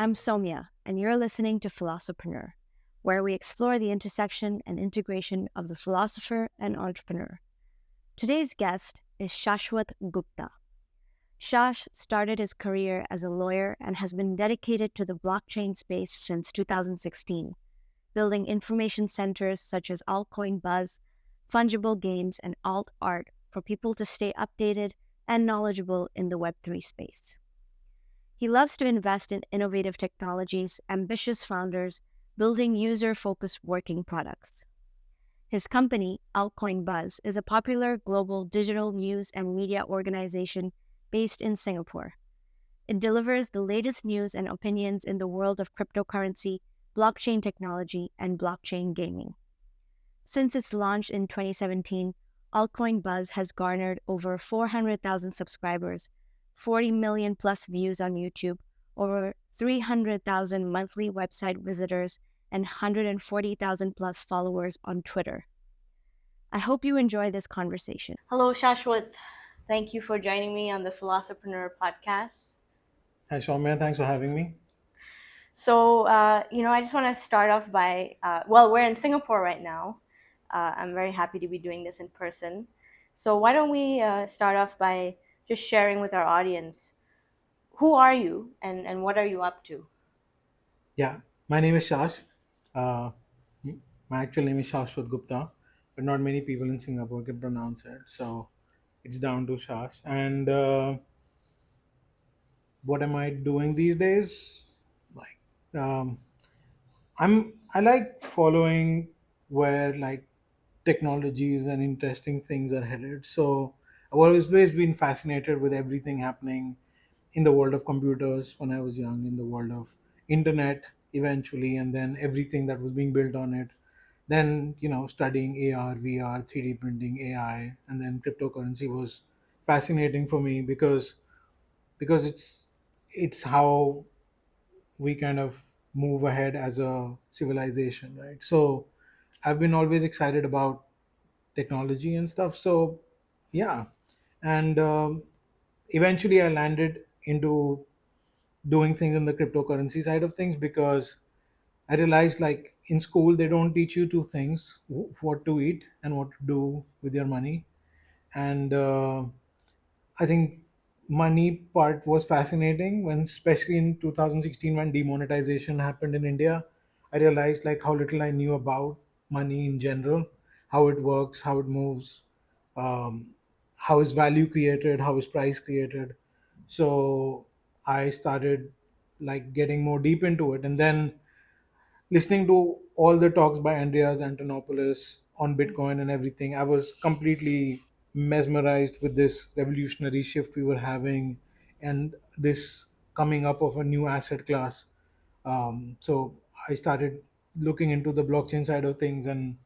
I'm Somya, and you're listening to Philosopreneur, where we explore the intersection and integration of the philosopher and entrepreneur. Today's guest is Shashwat Gupta. Shash started his career as a lawyer and has been dedicated to the blockchain space since 2016, building information centers such as Altcoin Buzz, Funjible Games, and Alt Art for people to stay updated and knowledgeable in the Web3 space. He loves to invest in innovative technologies, ambitious founders, building user-focused working products. His company, Altcoin Buzz, is a popular global digital news and media organization based in Singapore. It delivers the latest news and opinions in the world of cryptocurrency, blockchain technology, and blockchain gaming. Since its launch in 2017, Altcoin Buzz has garnered over 400,000 subscribers, 40 million plus views on YouTube, over 300,000 monthly website visitors, and 140,000 plus followers on Twitter. I hope you enjoy this conversation. Hello, Shashwat. Thank you for joining me on the Philosopreneur podcast. Hi, Soumya. Thanks for having me. So, I just want to start off by, we're in Singapore right now. I'm very happy to be doing this in person. So, why don't we start off by just sharing with our audience who are you and what are you up to? Yeah, my name is Shash. Uh, my actual name is Shashwat Gupta, but not many people in Singapore can pronounce it. So it's down to Shash. And what am I doing these days? Like, um, I like following where like technologies and interesting things are headed. So I've always been fascinated with everything happening in the world of computers when I was young, in the world of internet eventually, and then everything that was being built on it. Then studying AR, VR, 3D printing, AI, and then cryptocurrency was fascinating for me because it's how we kind of move ahead as a civilization, right? So I've been always excited about technology and stuff. So yeah, and eventually I landed into doing things in the cryptocurrency side of things because I realized like in school they don't teach you two things: what to eat and what to do with your money. And I think money part was fascinating when, especially in 2016, when demonetization happened in India. I realized like how little I knew about money in general, how it works, how it moves, um, how is value created, how is price created. So I started like getting more deep into it, and then listening to all the talks by Andreas Antonopoulos on Bitcoin and everything, I was completely mesmerized with this revolutionary shift we were having and this coming up of a new asset class. So I started looking into the blockchain side of things, and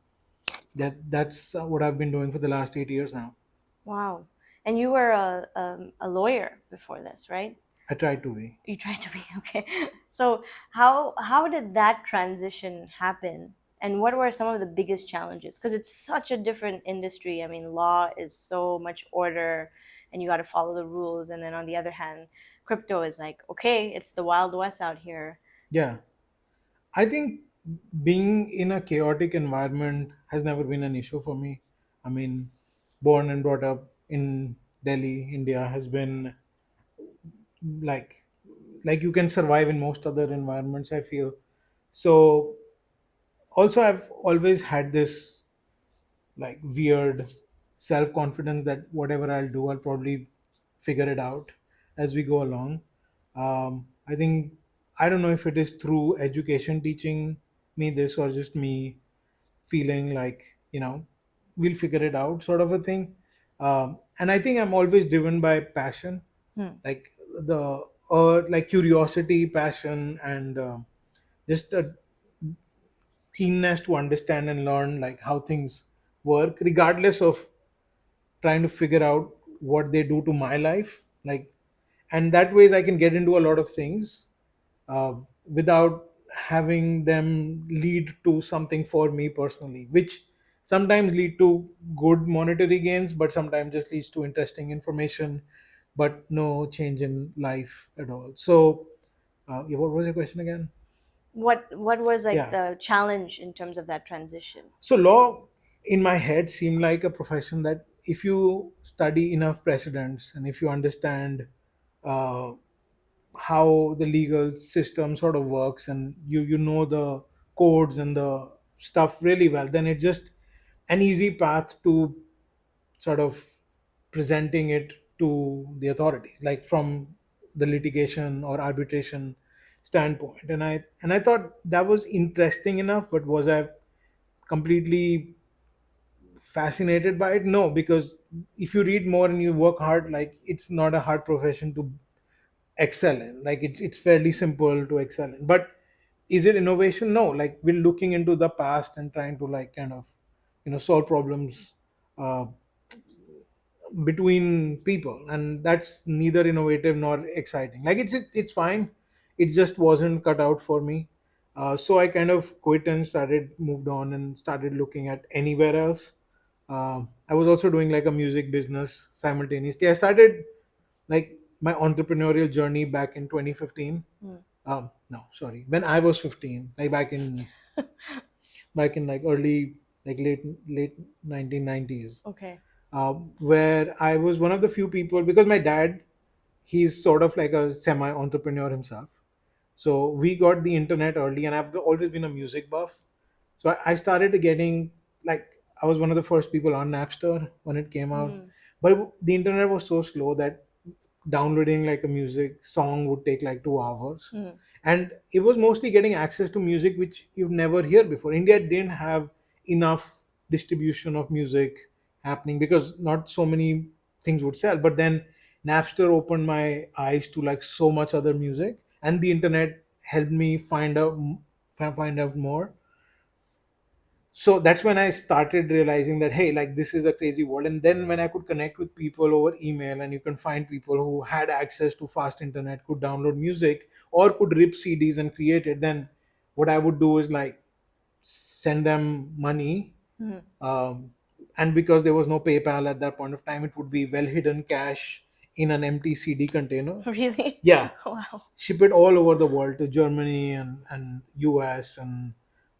that's what I've been doing for the last 8 years now. Wow. And you were a lawyer before this, right? I tried to be. You tried to be okay. So how did that transition happen? And what were some of the biggest challenges? Because it's such a different industry. I mean, law is so much order and you got to follow the rules. And then on the other hand, crypto is like, okay, it's the Wild West out here. Yeah. I think being in a chaotic environment has never been an issue for me. I mean, born and brought up in Delhi, India, has been like you can survive in most other environments, I feel. So also I've always had this like weird self confidence that whatever I'll do, I'll probably figure it out as we go along. I think I don't know if it is through education teaching me this or just me feeling like we'll figure it out sort of a thing. And I think I'm always driven by passion, Hmm. like the like curiosity, passion, and just a keenness to understand and learn like how things work regardless of trying to figure out what they do to my life, like, and that ways I can get into a lot of things uh, without having them lead to something for me personally, which sometimes lead to good monetary gains but sometimes just leads to interesting information but no change in life at all. So What was your question again? What was like Yeah. the challenge in terms of that transition? So law in my head seemed like a profession that if you study enough precedents and if you understand uh, how the legal system sort of works and you know the codes and the stuff really well, then it's just an easy path to sort of presenting it to the authorities, like from the litigation or arbitration standpoint. And I thought that was interesting enough, but was I completely fascinated by it? No, because if you read more and you work hard, like it's not a hard profession to excel in. Like it's fairly simple to excel in. But is it innovation? No. Like we're looking into the past and trying to like kind of solve problems uh, between people, and that's neither innovative nor exciting. Like it's fine. It just wasn't cut out for me. So I kind of quit and started moved on and started looking at anywhere else. I was also doing like a music business simultaneously. I started like my entrepreneurial journey back in 2015. Hmm. No, sorry, when I was 15, like back in like early, like late 1990s, Okay. where I was one of the few people, because my dad, he's sort of like a semi entrepreneur himself. So we got the internet early, and I've always been a music buff. So I started getting like, I was one of the first people on Napster when it came out, Hmm. but the internet was so slow that downloading like a music song would take like 2 hours, Hmm. and it was mostly getting access to music which you've never heard before. India didn't have enough distribution of music happening because not so many things would sell. But then Napster opened my eyes to like so much other music, and the internet helped me find out more. So that's when I started realizing that, hey, like this is a crazy world. And then when I could connect with people over email, and you can find people who had access to fast internet, could download music or could rip CDs and create it, then what I would do is like send them money. Hmm. um, and because there was no PayPal at that point of time, it would be well hidden cash in an empty CD container. Really? Yeah, Wow. ship it all over the world to Germany and US and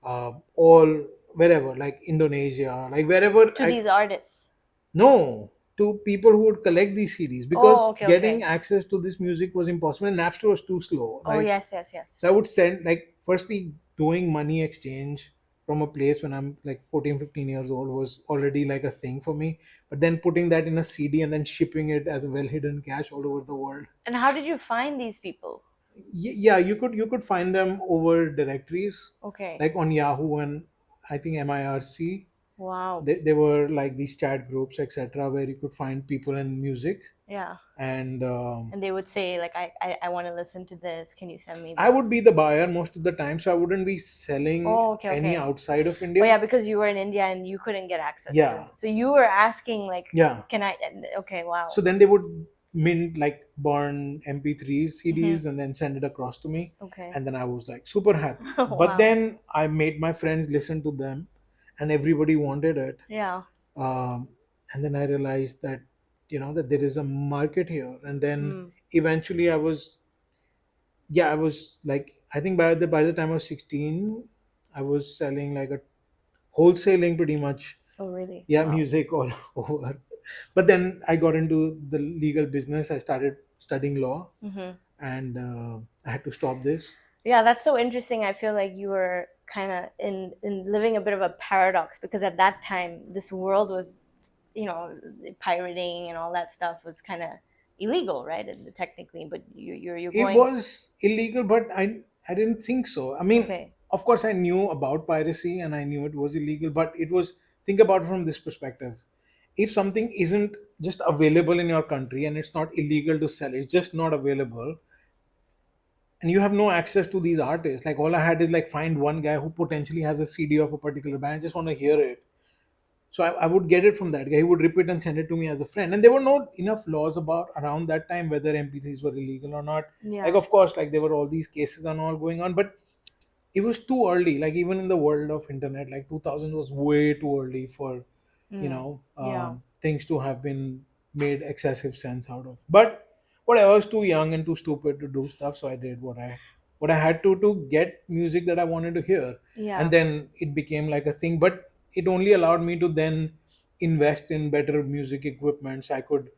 all wherever, like Indonesia, like wherever To I these artists. no, to people who would collect these CDs, Oh, because okay, getting okay. access to this music was impossible and Napster was too slow, Oh, right? yes, yes, yes. So I would send like firstly doing money exchange from a place when I'm like 14, 15 years old was already like a thing for me. But then putting that in a CD and then shipping it as a well hidden cash all over the world. And how did you find these people? Yeah, you could find them over directories Okay. like on Yahoo and I think MIRC. Wow. They were like these chat groups, etc., where you could find people in music. Yeah. And And they would say, like, I want to listen to this. Can you send me I this? would be the buyer most of the time, so I wouldn't be selling Oh, okay, any okay. outside of Oh, India. yeah, because you were in India and you couldn't get access to Yeah, it. So you were asking, like, yeah. can I? Okay, wow. So then they would mint like burn MP3s, Hmm. CDs, and then send it across to me. Okay. And then I was like super happy. But Wow. then I made my friends listen to them, and everybody wanted it. Yeah. um, and then I realized that that there is a market here. And then Mm. eventually I was like, I think by the time I was 16, I was selling like a wholesaling pretty much, Oh, really? yeah, Wow. music all over. But then I got into the legal business. I started studying law, Hmm. and I had to stop this. Yeah, that's so interesting. I feel like you were kind of in living a bit of a paradox because at that time this world was, you know, pirating and all that stuff was kind of illegal, right? And technically, but you're It going was illegal, but I didn't think so. I mean, okay. of course, I knew about piracy and I knew it was illegal, but it was, think about it from this perspective. If something isn't just available in your country and it's not illegal to sell, it's just not available, and you have no access to these artists. Like all I had is like find one guy who potentially has a CD of a particular band. I just want to hear it. So I would get it from that guy. He would rip it and send it to me as a friend. And there were not enough laws about around that time whether MP3s were illegal or not. Like Yeah. of course, like there were all these cases and all going on, but it was too early. Like even in the world of internet, like 2000 was way too early for Mm. Yeah. things to have been made excessive sense out of. But whatever, I was too young and too stupid to do stuff, so I did what I what I had to get music that I wanted to hear. Yeah. And then it became like a thing, but it only allowed me to then invest in better music equipment so I could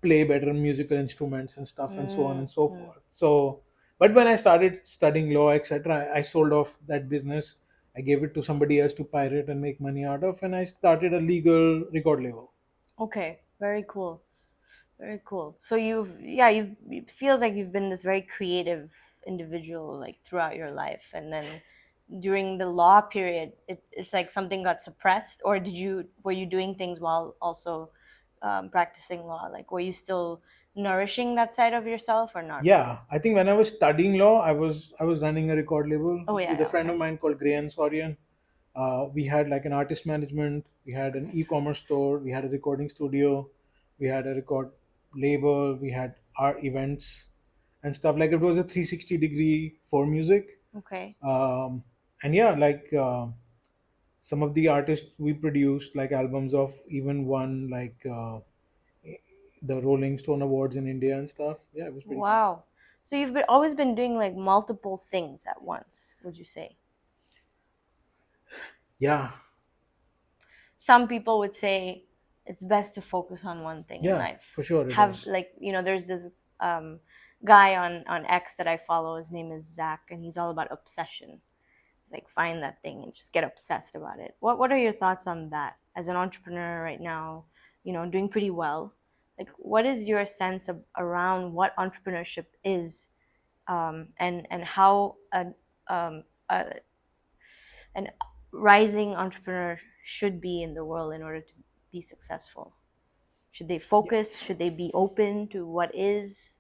play better musical instruments and stuff and so on and so Mm. forth. So but when I started studying law, etc., I sold off that business. I gave it to somebody else to pirate and make money out of, and I started a legal record label. Okay, very cool. Very cool. So you've it feels like you've been this very creative individual like throughout your life, and then during the law period, it's like something got suppressed, or were you doing things while also practicing law? Like, were you still nourishing that side of yourself or not Yeah, really? I think when I was studying law, I was running a record label Oh yeah, with a yeah, friend okay. of mine called Gray and Sorian. We had like an artist management, we had an e-commerce store, we had a recording studio, we had a record label, we had our events and stuff. Like it was a 360 degree for music. Okay. And yeah, like some of the artists we produced, like albums of, even won like the Rolling Stone Awards in India and stuff. Yeah, it was pretty cool. Wow. So you've always been doing like multiple things at once, would you say? Yeah, Some people would say it's best to focus on one thing in yeah, life. for sure it Have is. like there's this guy on X that I follow. His name is Zach, and he's all about obsession. It's like find that thing and just get obsessed about it. What are your thoughts on that as an entrepreneur right now? Doing pretty well. Like, what is your sense around what entrepreneurship is, and how um, a, an rising entrepreneur should be in the world in order to be successful? Should they Yeah. focus? Should they be open to what is?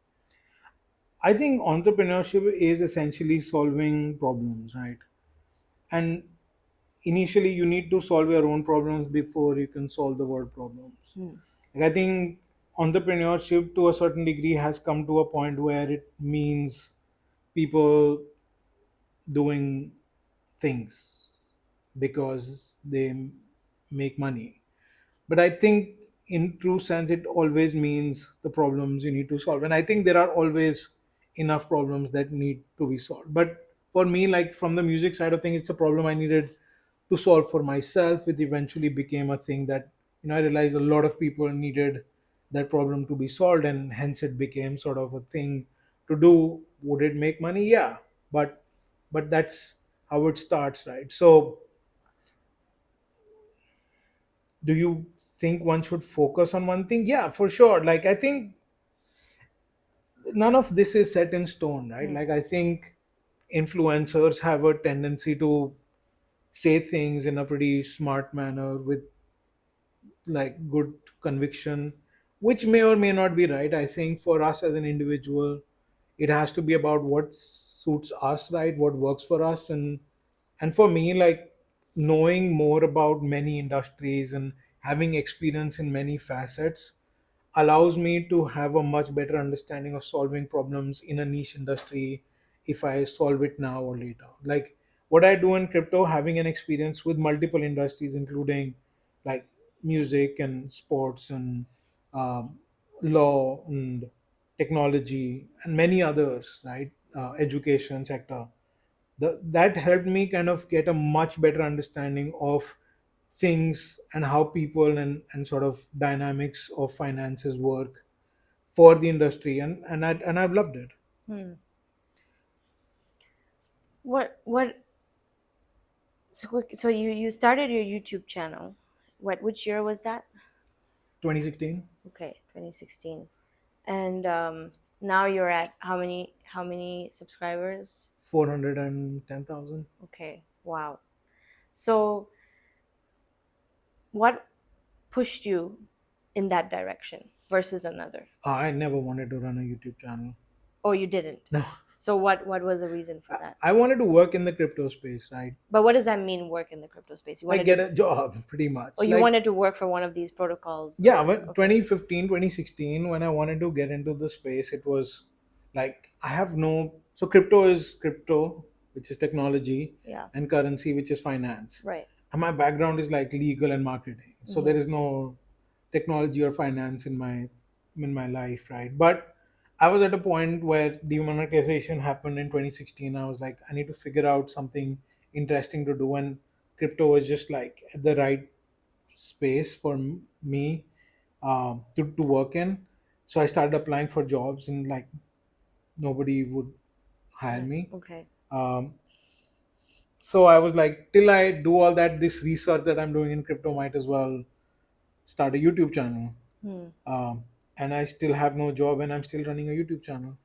I think entrepreneurship is essentially solving problems, right? And initially, you need to solve your own problems before you can solve the world problems. Hmm. Like I think entrepreneurship to a certain degree has come to a point where it means people doing things because they make money. But I think in true sense it always means the problems you need to solve, and I think there are always enough problems that need to be solved. But for me, like from the music side of things, it's a problem I needed to solve for myself. It eventually became a thing that I realized a lot of people needed that problem to be solved, and hence it became sort of a thing to do. Would it make money? Yeah, but that's how it starts, right? So do you think one should focus on one thing? Yeah, for sure. Like I think none of this is set in stone, right? Hmm. Like I think influencers have a tendency to say things in a pretty smart manner with like good conviction, which may or may not be right. I think for us as an individual, it has to be about what suits us, right? What works for us. And for me, like knowing more about many industries and having experience in many facets allows me to have a much better understanding of solving problems in a niche industry if I solve it now or later. Like what I do in crypto, having an experience with multiple industries, including like music and sports and um, law and technology and many others, right? Education sector. That helped me kind of get a much better understanding of things and how people and sort of dynamics of finances work for the industry, and I've loved it. Hmm. What so you started your YouTube channel. Which year was that? 2016, Okay, 2016. And now you're at how many subscribers? 410,000. Okay, wow. So what pushed you in that direction versus another? I never wanted to run a YouTube channel. Oh, you didn't. No, So what was the reason for I, that? I wanted to work in the crypto space, right? But what does that mean, work in the crypto space? You Like wanted get to a job, pretty Oh, much. you Like wanted to work for one of these protocols yeah, or when okay. 2015, 2016, when I wanted to get into the space, it was like I have no, so crypto is crypto, which is technology, Yeah. and currency, which is finance. Right. And my background is like legal and marketing, so there Mm-hmm. is no technology or finance in my life, right? But I was at a point where demonetization happened in 2016. I was like, I need to figure out something interesting to do, and crypto was just like at the right space for me to work in. So I started applying for jobs, and like nobody would hire me. Okay. Um, so I was like, till I do all that, this research that I'm doing in crypto, might as well start a YouTube channel. Hmm. Um, and I still have no job, and I'm still running a YouTube channel.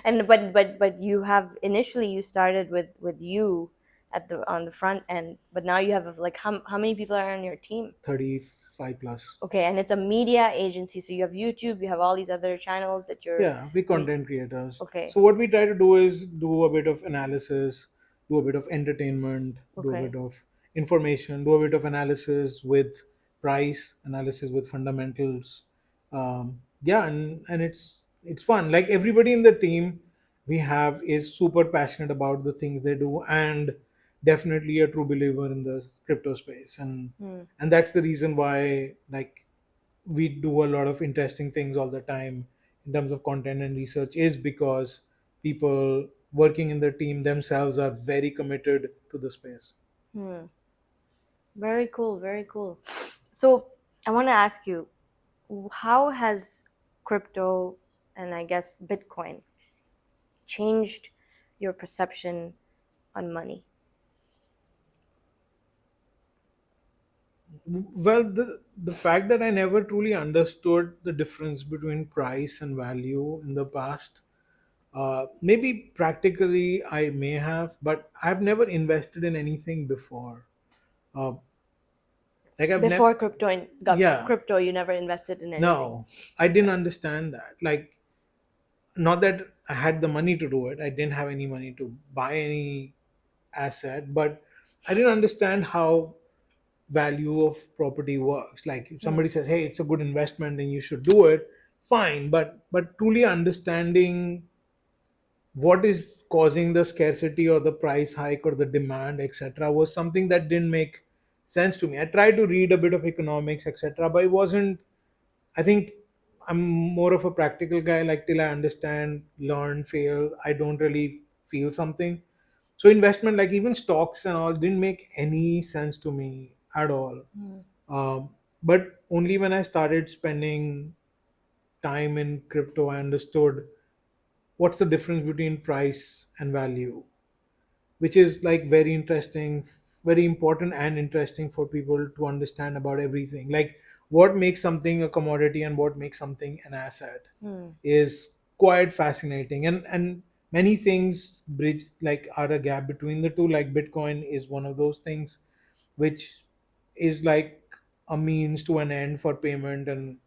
And but you have initially you started with you at the on the front end, but now you have like how many people are on your team? 35 plus. Okay, and it's a media agency, so you have YouTube, you have all these other channels that you're. Yeah, we content creators. Okay. So what we try to do is do a bit of analysis, do a bit of entertainment, do a Okay. bit of information, do a bit of analysis with price, analysis with fundamentals. Yeah, and it's fun. Like everybody in the team we have is super passionate about the things they do, and definitely a true believer in the crypto space. Hmm. And that's the reason why like we do a lot of interesting things all the time in terms of content and research, is because people working in the team themselves are very committed to the space. Hmm. Very cool, very cool. So I want to ask you, how has crypto and I guess Bitcoin changed your perception on money? Well, the fact that I never truly understood the difference between price and value in the past, maybe practically I may have, but I've never invested in anything before. uh, like I've never. Before crypto got Yeah, crypto, you never invested in anything. no, I didn't Okay. understand that. Like, not that I had the money to do it. I didn't have any money to buy any asset, but I didn't understand how value of property works. Like if Hmm. somebody says, "Hey, it's a good investment and you should do it," fine. But truly understanding what is causing the scarcity or the price hike or the demand, etc., was something that didn't make sense to me. I tried to read a bit of economics, etc., but it wasn't. I think I'm more of a practical guy. Like till I understand, learn, fail, I don't really feel something. So investment, like even stocks and all, didn't make any sense to me at all. Hmm. Um, but only when I started spending time in crypto, I understood what's the difference between price and value, which is like very interesting, very important and interesting for people to understand about everything. Like what makes something a commodity and what makes something an asset Hmm. is quite fascinating. And many things bridge, like are a gap between the two. Like Bitcoin is one of those things which is like a means to an end for payment and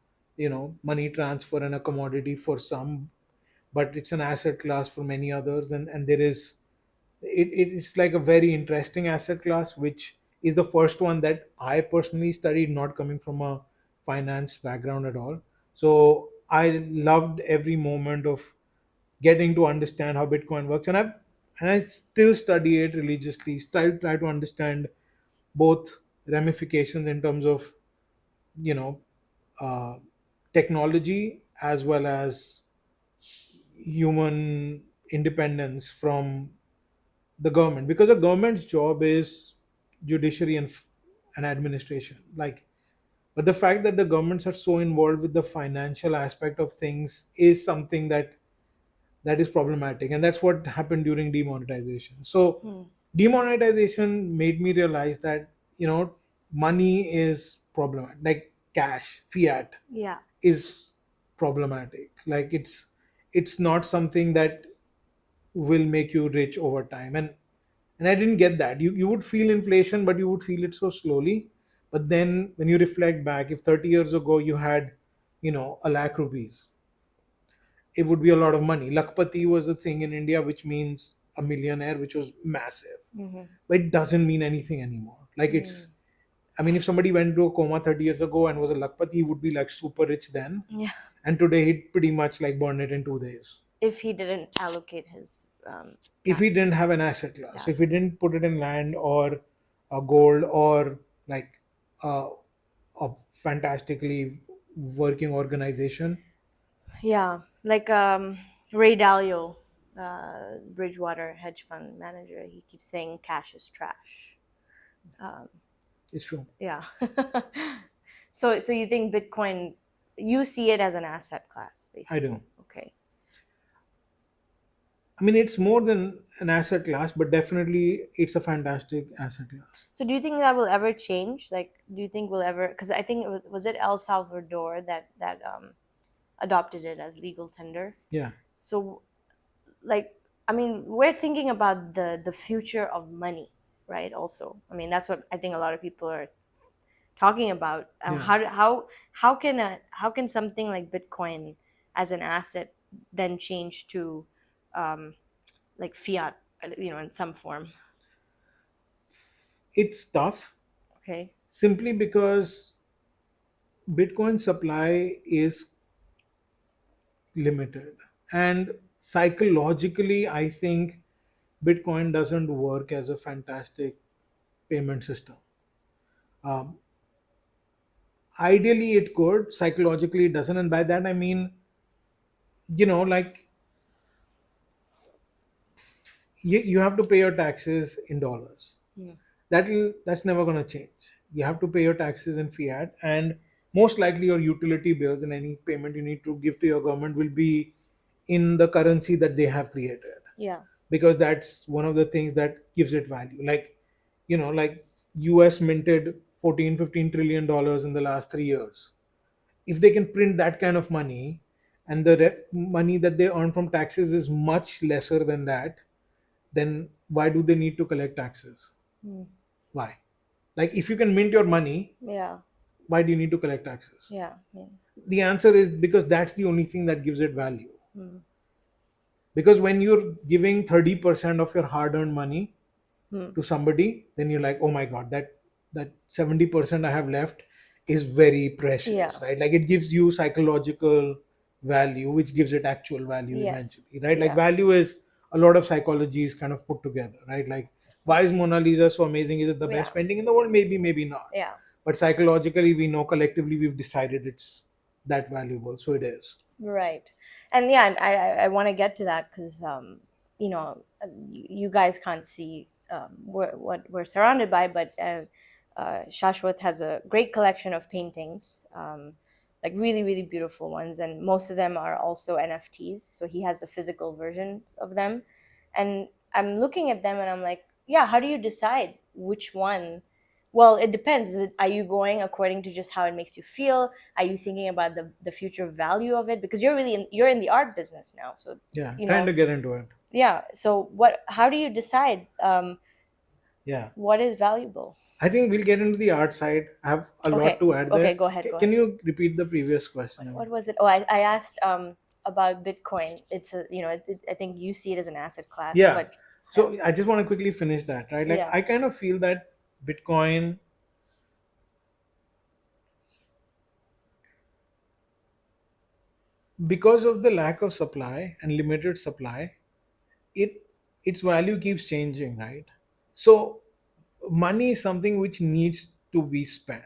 money transfer, and a commodity for some, but it's an asset class for many others. And there is it's like a very interesting asset class, which is the first one that I personally studied, not coming from a finance background at all. So I loved every moment of getting to understand how Bitcoin works, and I still study it religiously, still try to understand both ramifications in terms of you know uh, technology as well as human independence from the government, because the government's job is judiciary and administration. Like, but the fact that the governments are so involved with the financial aspect of things is something that is problematic, and that's what happened during demonetization. So Hmm. demonetization made me realize that money is problematic. Like cash, fiat, Yeah. is problematic. Like it's not something that will make you rich over time. And I didn't get that. You would feel inflation, but you would feel it so slowly. But then when you reflect back, if 30 years ago you had a lakh rupees, it would be a lot of money. Lakpati was a thing in India, which means a millionaire, which was massive. Hmm. But it doesn't mean anything anymore. Like Hmm. I mean, if somebody went to a coma 30 years ago and was a lakpati, he would be like super rich then. Yeah. And today he'd pretty much like burn it in 2 days. If he didn't allocate his If he didn't have an asset class, yeah. so if he didn't put it in land or a gold or like a fantastically working organization, Yeah, like Ray Dalio, Bridgewater hedge fund manager, he keeps saying cash is trash. Um, It's true. yeah. So you think Bitcoin, you see it as an asset class, I do. basically. Okay. I mean, it's more than an asset class, but definitely it's a fantastic asset class. So do you think that will ever change? Like, do you think we'll ever? Because I think was it El Salvador that adopted it as legal tender. Yeah, So, like, I mean, we're thinking about the future of money, right? Also, I mean, that's what I think a lot of people are talking about. yeah. How can something like Bitcoin as an asset then change to um, like fiat, in some form? It's tough Okay. simply because Bitcoin supply is limited. And psychologically, I think Bitcoin doesn't work as a fantastic payment system. Um, Ideally, it could. Psychologically, it doesn't. And by that, I mean, like you have to pay your taxes in dollars. Hmm. That's never going to change. You have to pay your taxes in fiat, and most likely your utility bills and any payment you need to give to your government will be in the currency that they have created, Yeah. because that's one of the things that gives it value. Like US minted 14-15 trillion dollars in the last 3 years. If they can print that kind of money, and the money that they earn from taxes is much lesser than that, then why do they need to collect taxes? Hmm. Why? Like, if you can mint your money, Yeah. why do you need to collect taxes? Yeah. Yeah. The answer is because that's the only thing that gives it value. Hmm. Because when you're giving 30% of your hard-earned money Hmm. to somebody, then you're like, oh my god, that 70% I have left is very precious, Yeah. right? Like, it gives you psychological value, which gives it actual value Yes. eventually, right? Like, Yeah. value is a lot of psychology is kind of put together, right? Like, why is Mona Lisa so amazing? Is it the Yeah. best painting in the world? Maybe, maybe not. Yeah. But psychologically, we know, collectively we've decided it's that valuable, so it is. Right. And yeah, and I want to get to that because you guys can't see what we're surrounded by, but Shashwat has a great collection of paintings, like really really beautiful ones, and most of them are also NFTs. So he has the physical versions of them, and I'm looking at them and I'm like, yeah, how do you decide which one? Well, it depends. Are you going according to just how it makes you feel? Are you thinking about the future value of it? Because you're in the art business now, so Yeah, you trying know to get into it. yeah. So what? How do you decide Yeah, what is valuable? I think we'll get into the art side. I have a lot Okay, to add okay, there. go ahead, go Can ahead. you repeat the previous question What again? was it? Oh, I asked about Bitcoin. It's a I think you see it as an asset class, Yeah. but So I just want to quickly finish that, right? Like, yeah. I kind of feel that Bitcoin, because of the lack of supply and limited supply, it its value keeps changing, right? So money is something which needs to be spent.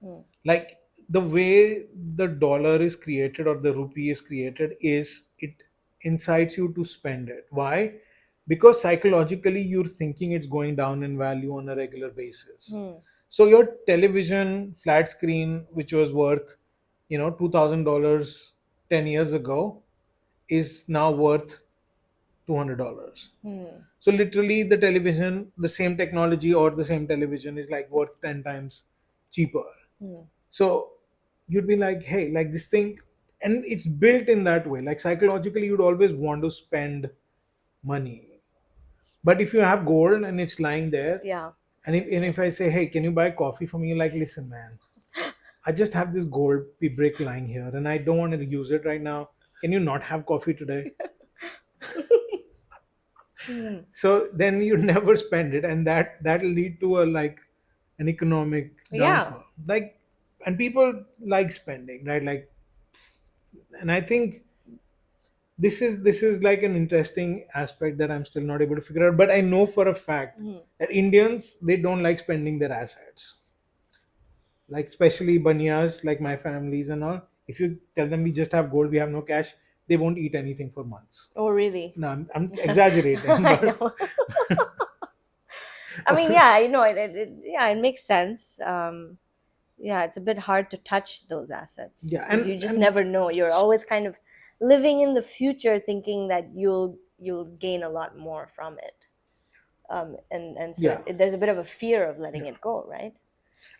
Mm, Like, the way the dollar is created or the rupee is created is it incites you to spend it. Why? Because psychologically you're thinking it's going down in value on a regular basis. mm, So your television flat screen, which was worth $2,000 10 years ago, is now worth $200. mm, So literally, the television, the same technology or the same television is like worth 10 times cheaper. mm. So you'd be like, hey, like this thing, and it's built in that way. Like, psychologically, you'd always want to spend money. But if you have gold and it's lying there, Yeah. and if I say, hey, can you buy coffee for me? You're like, listen, man, I just have this gold brick lying here and I don't want to use it right now. Can you not have coffee today? Mm. So then you never spend it, and that'll lead to a like an economic Yeah. downfall. Like, and people like spending, right? Like, and I think this is like an interesting aspect that I'm still not able to figure out. But I know for a fact Mm. that Indians, they don't like spending their assets. Like, especially banyas, like my families and all. If you tell them we just have gold, we have no cash, they won't eat anything for months. Oh, really? No, I'm exaggerating, I but know. I mean, yeah, yeah, it makes sense. Yeah, it's a bit hard to touch those assets yeah, because you just and never know. You're always kind of living in the future, thinking that you'll gain a lot more from it. And so yeah, there's a bit of a fear of letting yeah. it go, right?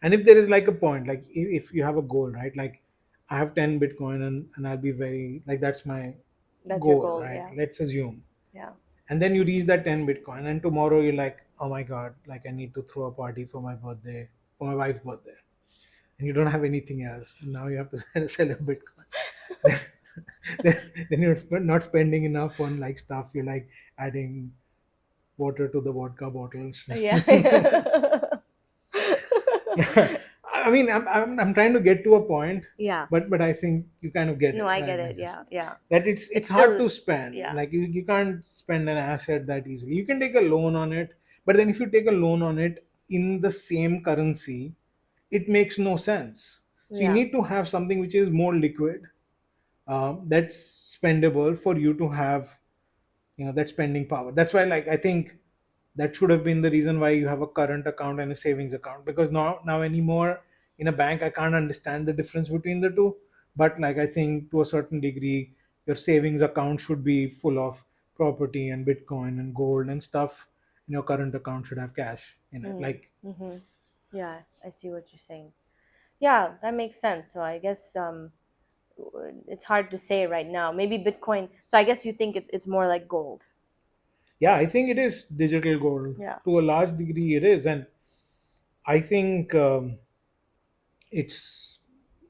And if there is like a point, like if you have a goal, right? Like I have 10 Bitcoin and I'll be very like that's my That's your goal, goal, right? yeah, Let's assume. yeah, And then you reach that 10 Bitcoin, and tomorrow you're like, oh my God, like I need to throw a party for my birthday, for my wife's birthday. And you don't have anything else. Now you have to sell a Bitcoin. Then you're not spending enough on like stuff. You're like adding water to the vodka bottles. yeah. I mean, I'm trying to get to a point, Yeah. but I think you kind of get No, it, I right? get Like it. Yeah, yeah. that it's It's hard still, to spend. yeah, Like you can't spend an asset that easily. You can take a loan on it, but then if you take a loan on it in the same currency, it makes no sense. So you yeah, need to have something which is more liquid, that's spendable for you to have that spending power. That's why, like, I think that should have been the reason why you have a current account and a savings account, because now anymore in a bank I can't understand the difference between the two. But like I think to a certain degree your savings account should be full of property and bitcoin and gold and stuff, and your current account should have cash in it, mm, like. mm-hmm. Yeah. I see what you're saying. Yeah, that makes sense. So I guess it's hard to say right now. Maybe Bitcoin. So I guess you think it's more like gold. Yeah, I think it is digital gold Yeah. to a large degree. It is, and I think it's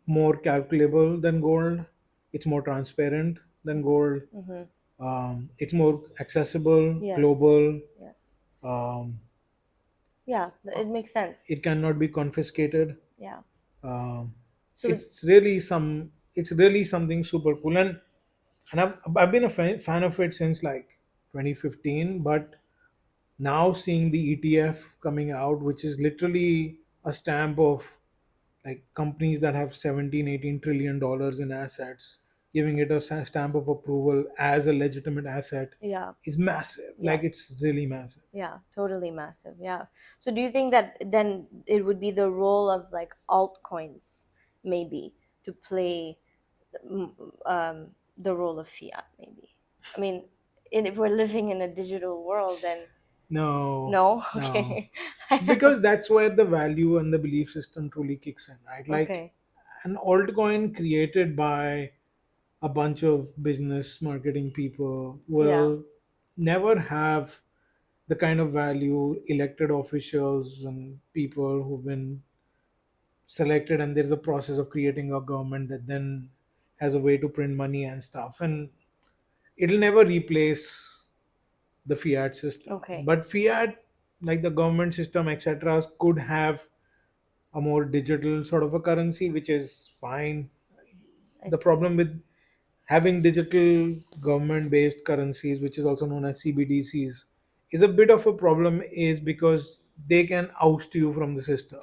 more calculable than gold. It's more transparent than gold. Mm-hmm. It's more accessible, Yes. global. Yes. Um, Yeah, it makes sense. it cannot be confiscated. Yeah. Um, So it's really something super cool, and I've been a fan of it since like 2015. But now seeing the ETF coming out, which is literally a stamp of like companies that have 17-18 trillion dollars in assets, giving it a stamp of approval as a legitimate asset yeah. is massive. Like Yes. it's really massive. Yeah, totally massive. Yeah. So do you think that then it would be the role of like altcoins maybe to play mm, the role of fiat maybe? I mean, if we're living in a digital world, then No, no. no, Okay. because that's where the value and the belief system truly kicks in, right? Like Okay. an altcoin created by a bunch of business marketing people Yeah. will never have the kind of value elected officials and people who've been selected, and there's a process of creating a government that then has a way to print money and stuff, and it'll never replace the fiat system. Okay. But fiat, like the government system, etc., could have a more digital sort of a currency, which is fine. I The see. problem with having digital government based currencies, which is also known as CBDCs, is a bit of a problem, is because they can oust you from the system.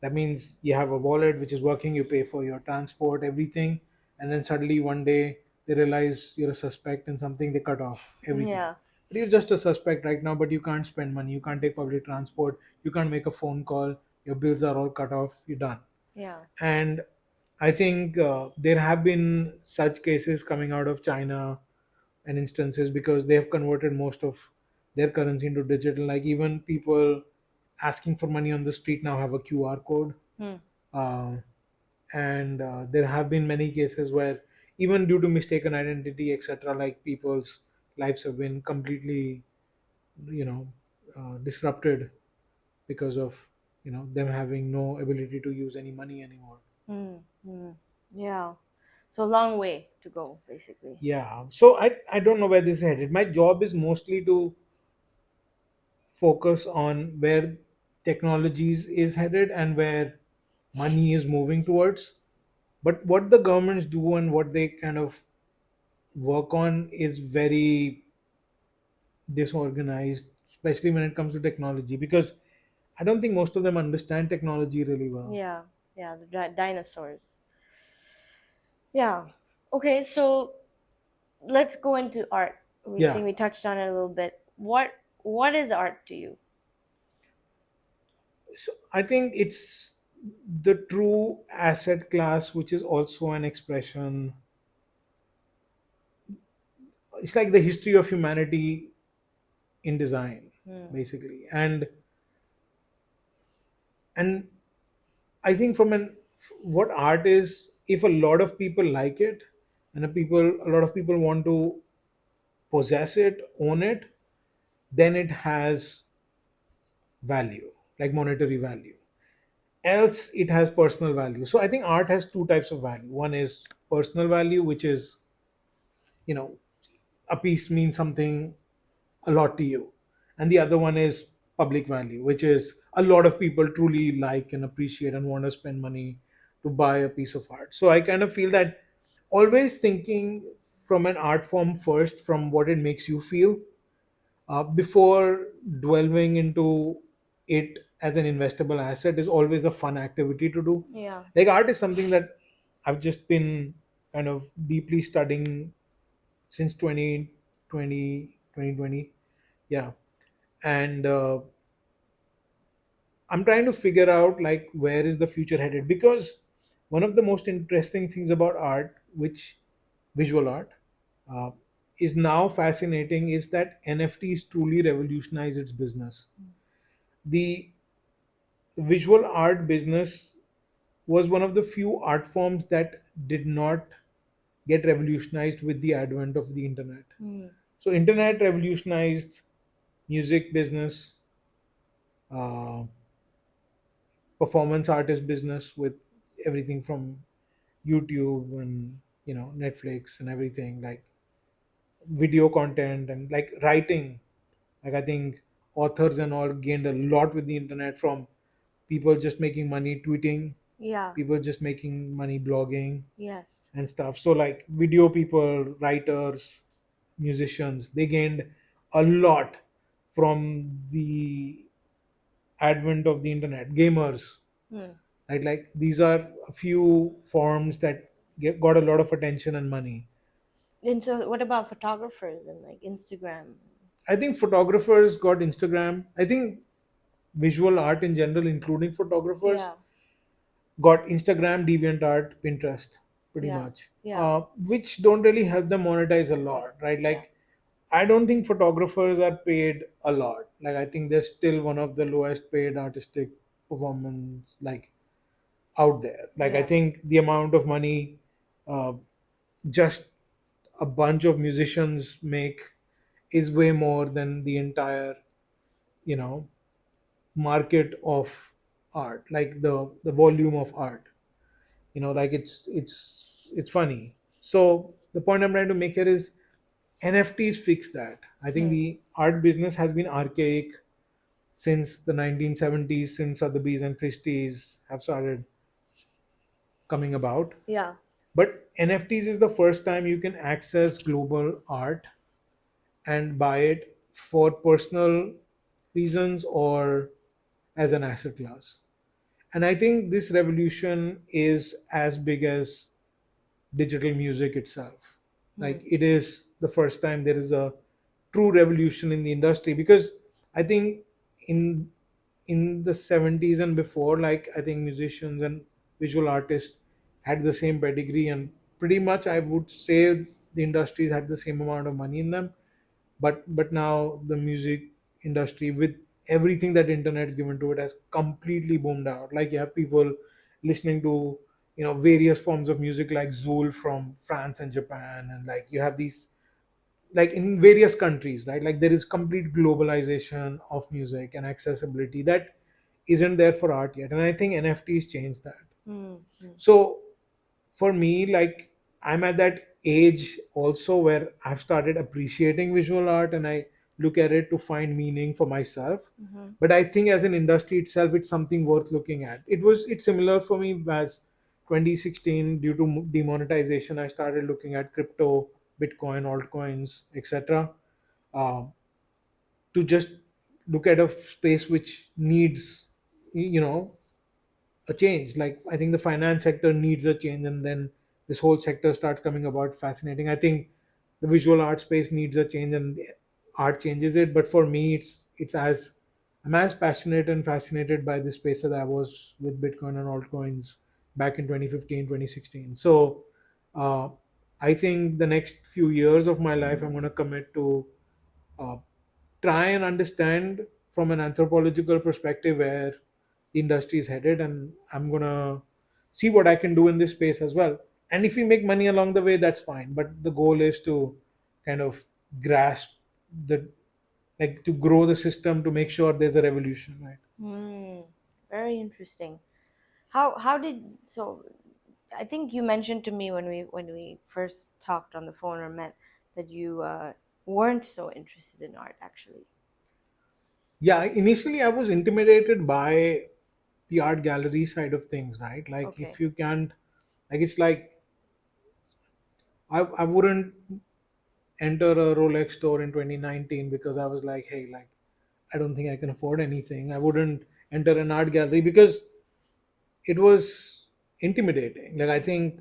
That means you have a wallet which is working, you pay for your transport, everything, and then suddenly one day they realize you're a suspect in something, they cut off everything. Yeah. But you're just a suspect right now, but you can't spend money, you can't take public transport, you can't make a phone call, your bills are all cut off, you're done. Yeah. And I think there have been such cases coming out of China and instances, because they have converted most of their currency into digital. Like even people asking for money on the street now have a QR code. Hmm. Uh, and there have been many cases where even due to mistaken identity, etc., like people's lives have been completely, you know, disrupted because of them having no ability to use any money anymore. Hmm. Hmm. Yeah. So long way to go, basically. Yeah, so I don't know where this is headed. My job is mostly to focus on where technologies is headed and where money is moving towards. But what the governments do and what they kind of work on is very disorganized, especially when it comes to technology, because I don't think most of them understand technology really well. Yeah. Yeah. The dinosaurs. Yeah. Okay, so let's go into art. We Yeah. think we touched on it a little bit. What is art to you? So I think it's the true asset class, which is also an expression. It's like the history of humanity in design, Hmm. basically. And I think from an what art is, if a lot of people like it, and a lot of people want to possess it, own it, then it has value, like monetary value. Else, it has personal value. So I think art has two types of value. One is personal value, which is, you know, a piece means something a lot to you, and the other one is public value, which is a lot of people truly like and appreciate and want to spend money to buy a piece of art. So I kind of feel that always thinking from an art form first, from what it makes you feel, before delving into it as an investable asset, is always a fun activity to do. Yeah. Like art is something that I've just been kind of deeply studying since 2020. Yeah. And I'm trying to figure out like where is the future headed, because one of the most interesting things about art, which visual art, uh, is now fascinating, is that NFTs truly revolutionize its business. The visual art business was one of the few art forms that did not get revolutionized with the advent of the internet. Hmm. So internet revolutionized music business, uh, performance artist business, with everything from YouTube and Netflix and everything, like video content and like writing. Like I think authors and all gained a lot with the internet, from people just making money tweeting, Yeah. people just making money blogging Yes. and stuff. So like video people, writers, musicians, they gained a lot from the advent of the internet. Gamers, Hmm. right? Like these are a few forms that got a lot of attention and money. And so, what about photographers and like Instagram? I think photographers got Instagram. I think visual art in general, including photographers, Yeah. got Instagram, DeviantArt, Pinterest, pretty Yeah. much, Yeah. which don't really help them monetize a lot, right? Yeah. Like I don't think photographers are paid a lot. Like I think they're still one of the lowest paid artistic performance like out there. Like I Yeah. think the amount of money uh, just a bunch of musicians make is way more than the entire you know market of art, like the volume of art. Like it's funny. So the point I'm trying to make here is NFTs fix that. I think Hmm. the art business has been archaic since the 1970s, since Sotheby's and Christie's have started coming about. Yeah. But NFTs is the first time you can access global art and buy it for personal reasons or as an asset class. And I think this revolution is as big as digital music itself. Hmm. Like it is the first time there is a true revolution in the industry, because I think in the 70s and before, like I think musicians and visual artists had the same pedigree, and pretty much I would say the industries had the same amount of money in them. But now the music industry, with everything that internet's given to it, has completely boomed out. Like you have people listening to various forms of music like Zool from France and Japan, and like you have these, like in various countries, right? Like there is complete globalization of music and accessibility that isn't there for art yet, and I think NFTs change that. Hmm. Hmm. So for me, like I'm at that age also where I've started appreciating visual art, and I look at it to find meaning for myself. Mhm. But I think as an industry itself, it's something worth looking at. It's similar for me as 2016, due to demonetization, I started looking at crypto, Bitcoin, altcoins, etc. uh, to just look at a space which needs you know a change. Like I think the finance sector needs a change, and then this whole sector starts coming about, fascinating. I think the visual art space needs a change, and art changes it. But for me, it's as I'm as passionate and fascinated by this space as I was with Bitcoin and altcoins back in 2015, 2016. So uh, I think the next few years of my life, I'm going to commit to uh, try and understand from an anthropological perspective where the industry is headed, and I'm going to see what I can do in this space as well. And if we make money along the way, that's fine, but the goal is to kind of grasp the, like, to grow the system to make sure there's a revolution, right? Hmm. Very interesting. How did so? I think you mentioned to me when we first talked on the phone or met that you weren't so interested in art actually. Yeah, initially I was intimidated by the art gallery side of things, right? Like, if Okay. you can't, like, it's like I wouldn't enter a Rolex store in 2019 because I was like, hey, like, I don't think I can afford anything. I wouldn't enter an art gallery because it was intimidating. Like, I think,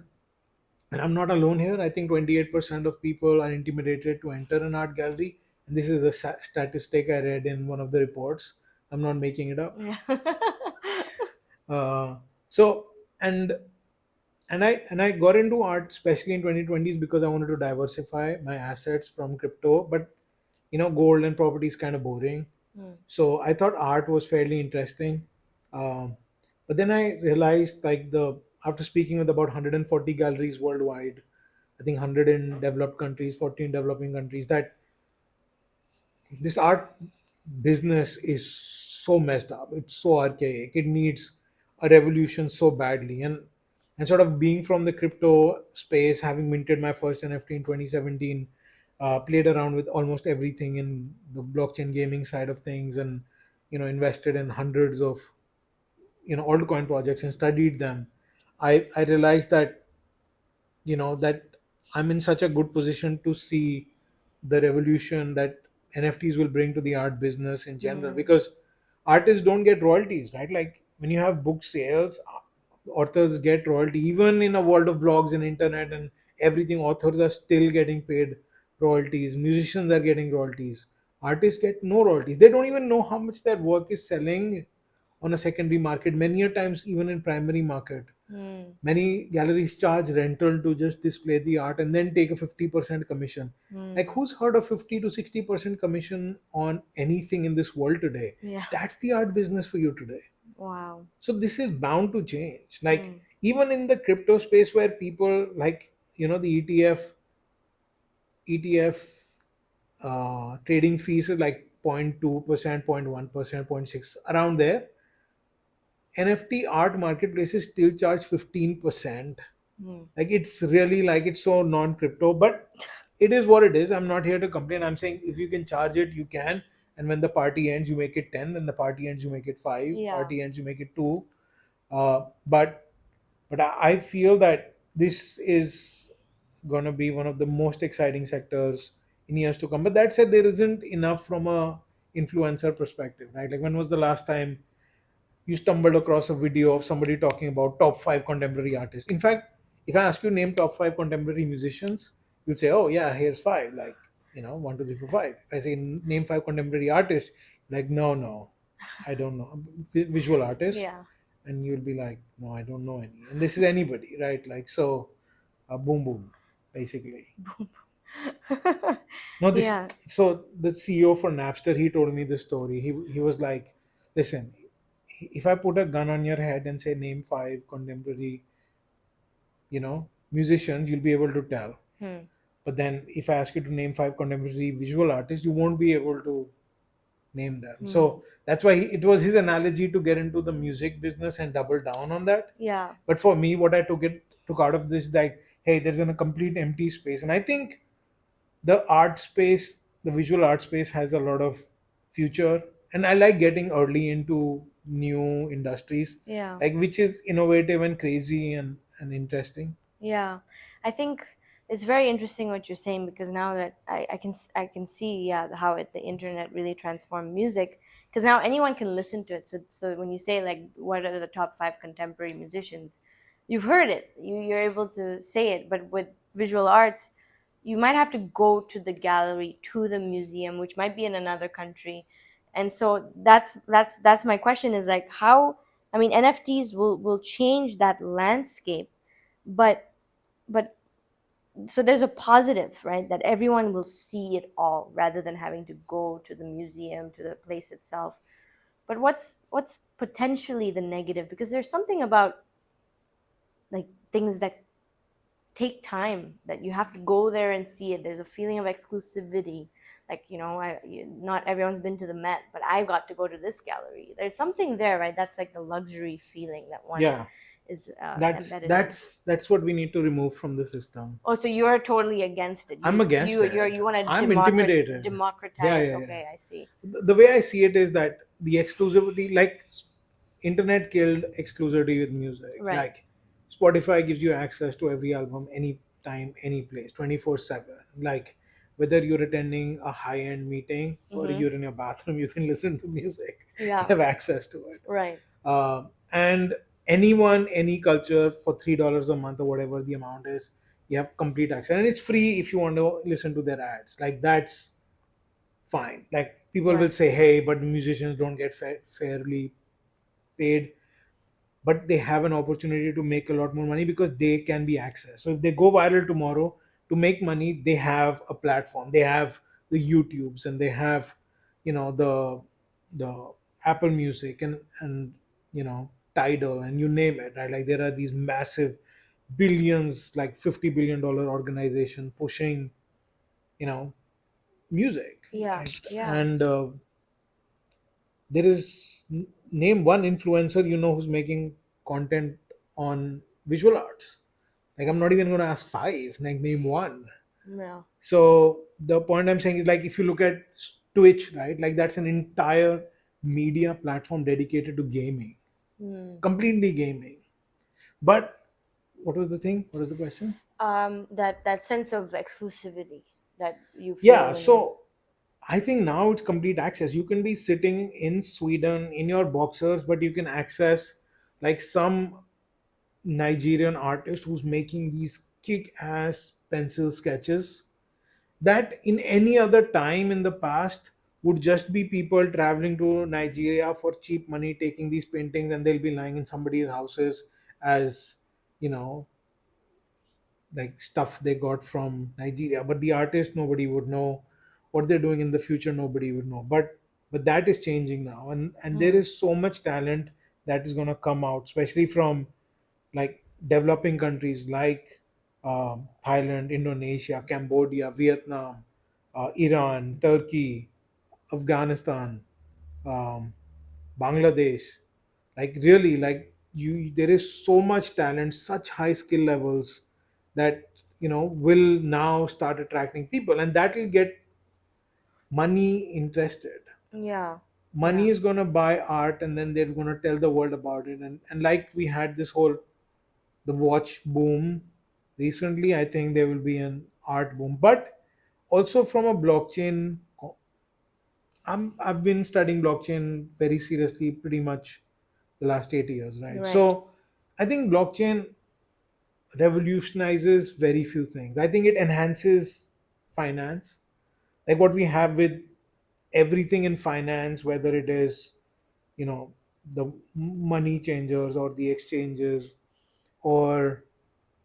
and I'm not alone here, I think 28% of people are intimidated to enter an art gallery. And this is a statistic I read in one of the reports. I'm not making it up. Yeah. Uh, so, and and I got into art especially in 2020s because I wanted to diversify my assets from crypto. But gold and property is kind of boring. Hmm. So I thought art was fairly interesting. Um, but then I realized, like, the after speaking with about 140 galleries worldwide, I think 100 in developed countries, 14 developing countries, that this art business is so messed up. It's so archaic. It needs a revolution so badly. And sort of being from the crypto space, having minted my first NFT in 2017, played around with almost everything in the blockchain gaming side of things, and invested in hundreds of altcoin projects and studied them. I realized that that I'm in such a good position to see the revolution that NFTs will bring to the art business in general, Hmm. because artists don't get royalties, right? Like, when you have book sales, authors get royalty. Even in a world of blogs and internet and everything, authors are still getting paid royalties. Musicians are getting royalties. Artists get no royalties. They don't even know how much their work is selling on a secondary market. Many a times, even in primary market, Hmm. many galleries charge rental to just display the art and then take a 50% commission. Like, Hmm. who's heard of 50 to 60% commission on anything in this world today? Yeah. That's the art business for you today. Wow. So this is bound to change. Like, Hmm. even in the crypto space, where people, like, the ETF trading fees is like 0.2%, 0.1%, zero point 0.6, around there. NFT art marketplaces still charge 15%. Hmm. Like, it's really, like, it's so non-crypto, but it is what it is. I'm not here to complain. I'm saying, if you can charge it, you can. And when the party ends, you make it 10. Then the party ends, you make it 5. Yeah. Party ends, you make it 2. But I feel that this is going to be one of the most exciting sectors in years to come. But that said, there isn't enough from a influencer perspective, right? Like, when was the last time you stumbled across a video of somebody talking about top 5 contemporary artists? In fact, if I ask you name top 5 contemporary musicians, you'd say, "Oh yeah, here's five." Like, 1, 2, 3, 4, 5. If I say name 5 contemporary artists, like, no, no, I don't know. Visual artists, Yeah. and you'll be like, "No, I don't know any." And this is anybody, right? Like, so, boom, boom, basically. No, this. Yeah. So the CEO for Napster, he told me this story. He was like, "Listen, if I put a gun on your head and say name 5 contemporary, musicians, you'll be able to tell. Hmm. But then if I ask you to name 5 contemporary visual artists, you won't be able to name them." Hmm. So that's why it was his analogy to get into the music business and double down on that. Yeah. But for me, what I took out of this, like, hey, there's a complete empty space, and I think the art space, the visual art space, has a lot of future. And I like getting early into new industries, Yeah. like, which is innovative and crazy and interesting. Yeah, I think it's very interesting what you're saying because now that I can see how the internet really transformed music because now anyone can listen to it. So when you say like what are the top 5 contemporary musicians, you've heard it, you're able to say it. But with visual arts, you might have to go to the gallery, to the museum, which might be in another country. And so that's my question, is like, how, I mean, NFTs will change that landscape, but but so there's a positive, right, that everyone will see it all rather than having to go to the museum, to the place itself. But what's potentially the negative? Because there's something about like things that take time, that you have to go there and see it. There's a feeling of exclusivity. Like, not everyone's been to the Met, but I got to go to this gallery. There's something there, right? That's like the luxury feeling that one Yeah, is that's embedded in. that's that's what we need to remove from the system. Oh, so you're totally against it. I'm against it. You want to I'm intimidated. Yeah, democratize. yeah, yeah. Okay, I see. The way I see it is that the exclusivity, like internet killed exclusivity with music. Right. Like Spotify gives you access to every album, anytime, any place, 24/7. Like whether you're attending a high-end meeting or Mm-hmm. you're in your bathroom, you can listen to music. You Yeah. have access to it. Right. And anyone, any culture, for $3 a month or whatever the amount is, you have complete access, and it's free if you want to listen to their ads. Like that's fine. Like people will Right. say, hey, but musicians don't get fairly paid, but they have an opportunity to make a lot more money because they can be accessed. So if they go viral tomorrow, to make money, they have a platform. They have the YouTubes, and they have, the Apple Music, and Tidal, and you name it, right? Like there are these massive billions, like $50 billion organization pushing, you know, music, Yeah. right? Yeah. And there is name one influencer who's making content on visual arts. Like I'm not even going to ask five. Like name one. Yeah. So the point I'm saying is, like, if you look at Twitch, right? Like that's an entire media platform dedicated to gaming, Hmm. completely gaming. But what was the thing? What was the question? That sense of exclusivity that you feel Yeah. when you. So I think now it's complete access. You can be sitting in Sweden in your boxers, but you can access like some Nigerian artist who's making these kick ass pencil sketches that in any other time in the past would just be people traveling to Nigeria for cheap money, taking these paintings, and they'll be lying in somebody's houses as, you know, like stuff they got from Nigeria. But the artist, nobody would know what they're doing in the future. Nobody would know. But that is changing now, and there Hmm. is so much talent that is going to come out, especially from like developing countries like Thailand, Indonesia, Cambodia, Vietnam, Iran, Turkey, Afghanistan, um, Bangladesh. Like really, like there is so much talent, such high skill levels that will now start attracting people, and that will get money interested. Yeah. Money Yeah. is going to buy art, and then they're going to tell the world about it. And like we had this whole the watch boom recently, I think there will be an art boom. But also from a blockchain, I've been studying blockchain very seriously pretty much the last 8 years, right? Right. So I think blockchain revolutionizes very few things. I think it enhances finance, like what we have with everything in finance, whether it is the money changers or the exchanges, or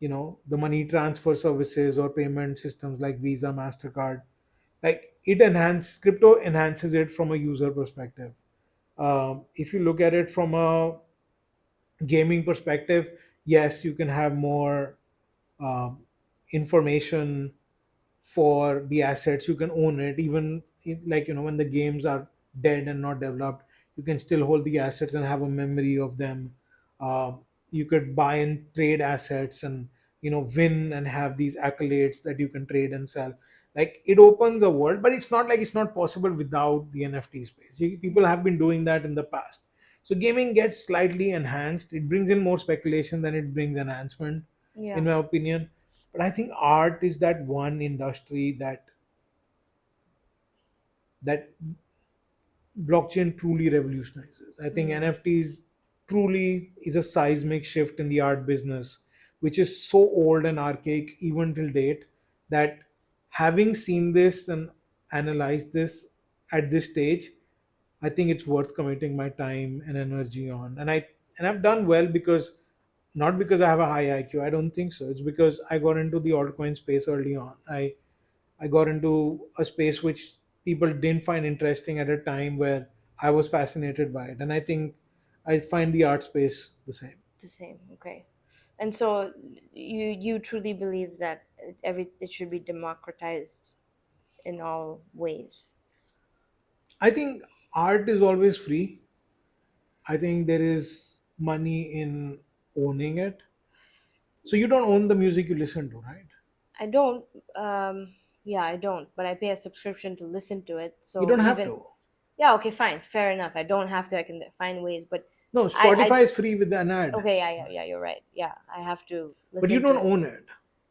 the money transfer services or payment systems like Visa, MasterCard. Like crypto enhances it from a user perspective. If you look at it from a gaming perspective, yes, you can have more um, information for the assets. You can own it, even like when the games are dead and not developed, you can still hold the assets and have a memory of them. You could buy and trade assets, and win and have these accolades that you can trade and sell. Like it opens a world, but it's not like it's not possible without the NFT space. People have been doing that in the past. So gaming gets slightly enhanced. It brings in more speculation than it brings enhancement, in Yeah. my opinion. But I think art is that one industry that blockchain truly revolutionizes. I think Mm. NFTs. truly is a seismic shift in the art business, which is so old and archaic even till date, that having seen this and analyzed this at this stage, I think it's worth committing my time and energy on. And I've done well, because not because I have a high IQ. I don't think so. It's because I got into the altcoin space early on. I got into a space which people didn't find interesting at a time where I was fascinated by it. And I think I find the art space the same. The same. Okay. And so you truly believe that it should be democratized in all ways. I think art is always free. I think there is money in owning it. So you don't own the music you listen to, right? I don't. Yeah, I don't. But I pay a subscription to listen to it. You So don't have even to. yeah, okay, fine, fair enough. I don't have to. I can find ways. But No, I Spotify is free with an ad, okay, yeah, you're right. Yeah, I have to but you listen don't to it. own it.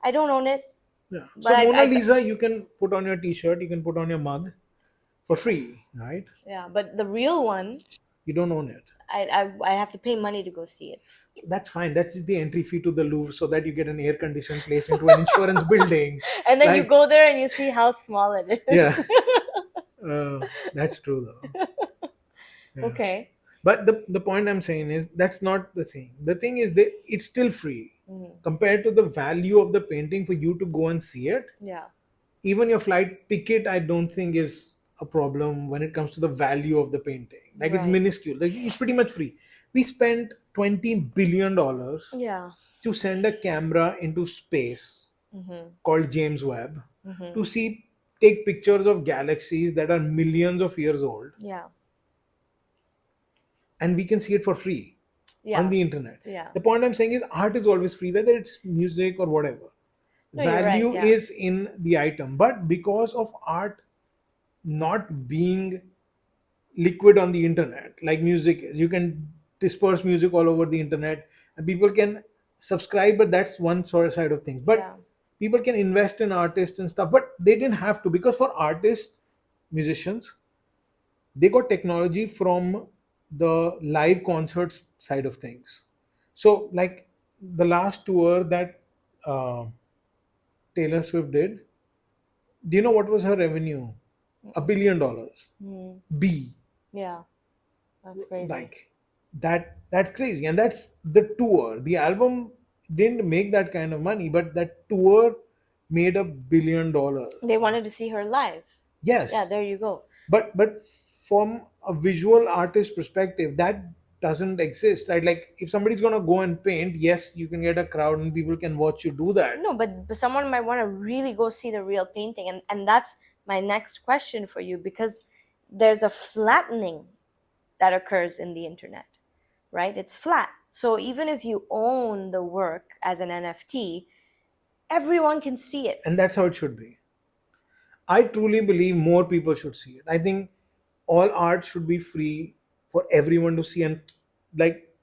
I don't own it, Yeah. but So Mona I Lisa, you can put on your T-shirt, you can put on your mug for free, right? yeah. But the real one, You don't own it. I have to pay money to go see it. That's fine. That's just the entry fee to the Louvre, so that you get an air-conditioned place into an insurance building. And then you Like, go there and you see how small it yeah, is. that's true though. Yeah. Okay. But the point I'm saying is that's not the thing. The thing is that it's still free Mhm. compared to the value of the painting for you to go and see it. Yeah. Even your flight ticket, I don't think is a problem when it comes to the value of the painting. Like, it's Right. minuscule. Like, it's pretty much free. We spent $20 billion Yeah. to send a camera into space Mm-hmm. called James Webb Mm-hmm. to see take pictures of galaxies that are millions of years old, Yeah. and we can see it for free on Yeah. the internet. Yeah. The point I'm saying is art is always free, whether it's music or whatever. No, you're right. Value Yeah. is in the item, but because of art not being liquid on the internet like music is, you can disperse music all over the internet and people can subscribe, but that's one sort of side of things. But Yeah. people can invest in artists and stuff, but they didn't have to, because for artists, musicians, they got technology from the live concerts side of things. So like the last tour that uh, Taylor Swift did, do you know what was her revenue? $1 billion. Mm. B. Yeah. That's crazy. Like, that's crazy. And that's the tour. The album didn't make that kind of money, but that tour made $1 billion. They wanted to see her live. Yeah, Yes. there you go. But from a visual artist perspective, that doesn't exist, right? Like, if somebody's gonna go and paint, yes, you can get a crowd and people can watch you do that. No, but someone might want to really go see the real painting, and that's my next question for you, because there's a flattening that occurs in the internet, right? It's flat. So even if you own the work as an NFT, everyone can see it. And that's how it should be. I truly believe more people should see it. I think all art should be free for everyone to see, and like,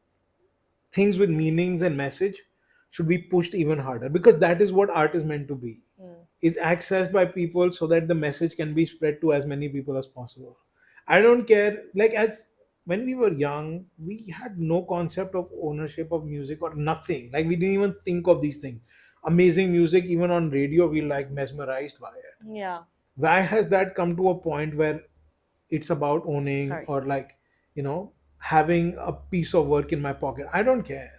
things with meanings and message should be pushed even harder, because that is what art is meant to be, Mm. is accessed by people so that the message can be spread to as many people as possible. I don't care, like, as when we were young, we had no concept of ownership of music or nothing. Like, we didn't even think of these things. Amazing music, even on radio, we like mesmerized by it. Yeah. Why has that come to a point where it's about owning, Sorry. or like, having a piece of work in my pocket? I don't care.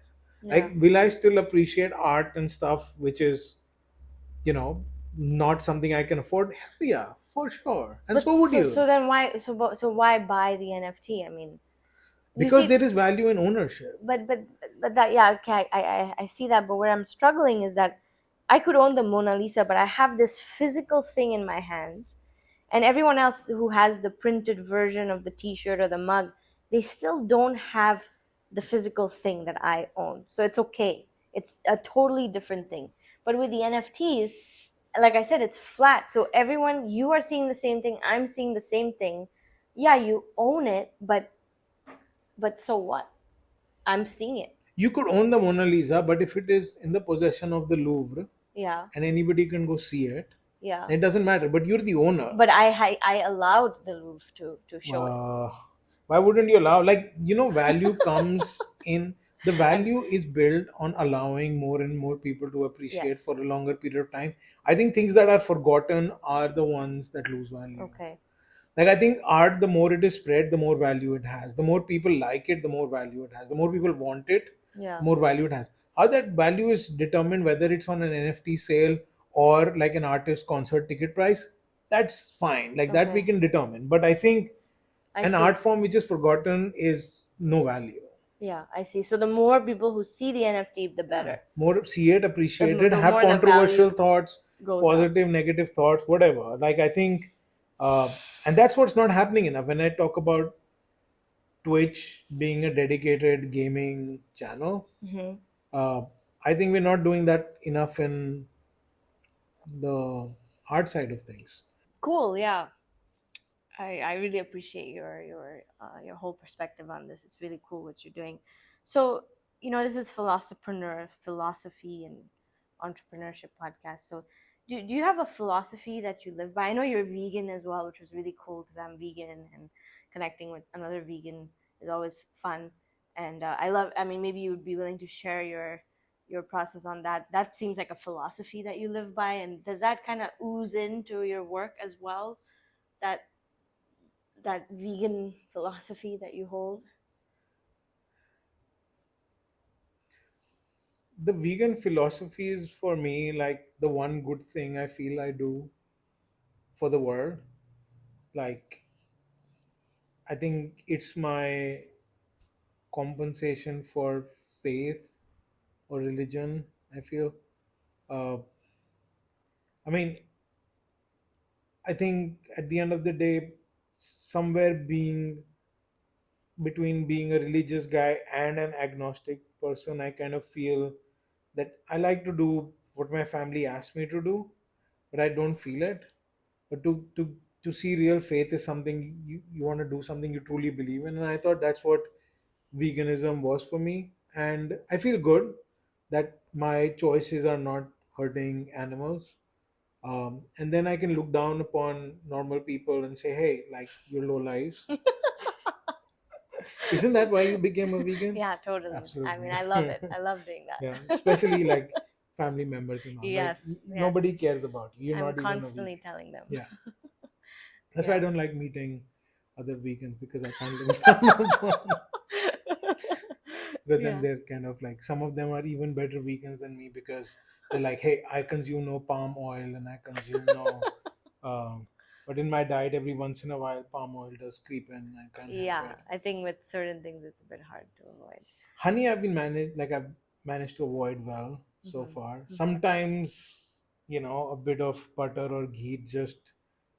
Yeah. Like, will I still appreciate art and stuff which is, you know not something I can afford? Hell yeah, for sure. And But so would so you. then so why buy the NFT? I mean, you Because see, there is value in ownership. but that, yeah, okay, I see that, but where I'm struggling is that I could own the Mona Lisa, but I have this physical thing in my hands, and everyone else who has the printed version of the T-shirt or the mug, they still don't have the physical thing that I own. So it's okay. It's a totally different thing. But with the NFTs, like I said, it's flat. So everyone, you are seeing the same thing. I'm seeing the same thing. Yeah, you own it, but so what? I'm seeing it. You could own the Mona Lisa, but if it is in the possession of the Louvre Yeah, and anybody can go see it, yeah. it doesn't matter, but you're the owner. But I allowed the Louvre to show it. uh, Why wouldn't you allow, like, value comes in, the I'm, value is built on allowing more and more people to appreciate yes. for a longer period of time. I think things that are forgotten are the ones that lose value. Okay. Like, I think art, the more it is spread, the more value it has. The more people like it, the more value it has. The more people want it, Yeah. the more value it has. How that value is determined, whether it's on an NFT sale or like an artist concert ticket price, that's fine. Like that we Okay. can determine. But I think I an art see. form which is forgotten is no value. Yeah, I see. So the more people who see the NFT, the Yeah. better. More see it, appreciate it, The have more the value controversial thoughts, goes up. positive, negative thoughts, whatever. Like, I think, and that's what's not happening enough. When I talk about Twitch being a dedicated gaming channel, Hmm. uh, I think we're not doing that enough in the art side of things. Cool. Yeah. I really appreciate your whole perspective on this. It's really cool what you're doing. So, this is Philosopreneur, philosophy and entrepreneurship podcast. So, do you have a philosophy that you live by? I know you're vegan as well, which was really cool because I'm vegan and connecting with another vegan is always fun. And I mean, maybe you would be willing to share your process on that. That seems like a philosophy that you live by. And does that kind of ooze into your work as well? That that vegan philosophy that you hold? The vegan philosophy is for me like the one good thing I feel I do for the world. Like, I think it's my compensation for faith or religion. I feel. Uh, I mean, I think at the end of the day, somewhere being between being a religious guy and an agnostic person, I kind of feel that I like to do what my family asks me to do, but I don't feel it. But to see real faith is something you want to do, something you truly believe in. And I thought that's what veganism was for me. And I feel good that my choices are not hurting animals. And then I can look down upon normal people and say, hey, like, you're low lives. Isn't that why you became a vegan? Yeah, totally. I mean, Absolutely. I love it. I love doing Yeah, that. especially like family members and all. Like, Yes, yes. nobody cares about you. You're I'm not even a constantly vegan. telling them. Yeah. That's why I Yeah. don't like meeting other vegans, because I can't look down upon. But then Yeah. they're kind of like, some of them are even better vegans than me, because they're like, hey, I consume no palm oil and I consume no. Um, but in my diet, every once in a while, palm oil does creep in. I can't help Yeah, it. I think with certain things it's a bit hard to avoid. Honey, I've managed to avoid well so Hmm. far. Hmm. Sometimes, a bit of butter or ghee just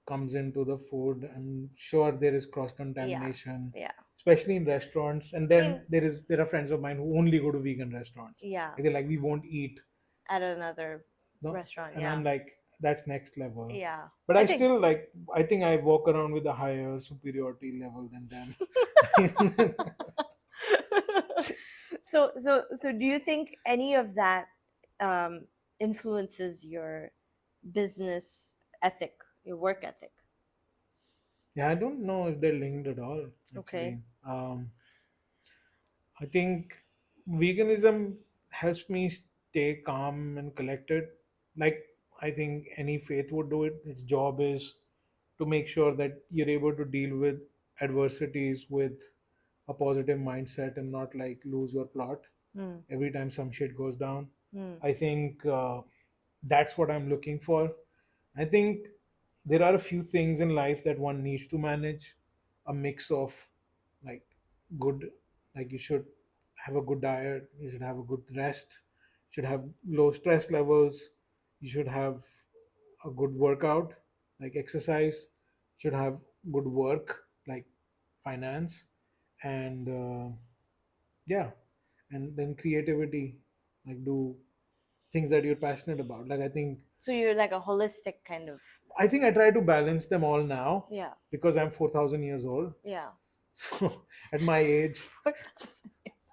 comes into the food. I'm sure there is cross Yeah, contamination, yeah. especially in restaurants. And I then mean, there are friends of mine who only go to vegan restaurants. yeah, Like, they're like, we won't eat. at another No, restaurant. and Yeah, I'm like, that's next level. yeah. But I I think. still like, I think I walk around with a higher superiority level than them. So do you think any of that influences your business ethic, your work ethic? Yeah, I don't know if they're linked at all, Okay. actually. I think veganism helps me stay calm and collected. Like, I think any faith would do it. Its job is to make sure that you're able to deal with adversities with a positive mindset and not like lose your plot Hmm. every time some shit goes down. Hmm. I think that's what I'm looking for. I think there are a few things in life that one needs to manage, a mix of like good, like you should have a good diet, you should have a good rest, you should have low stress levels, you should have a good workout, like exercise, should have good work, like finance, and yeah, and then creativity, like do things that you're passionate about. Like, So you're like a holistic kind of. I try to balance them all now, Yeah. because I'm 4,000 years old. Yeah. So at my age, 4,000 years.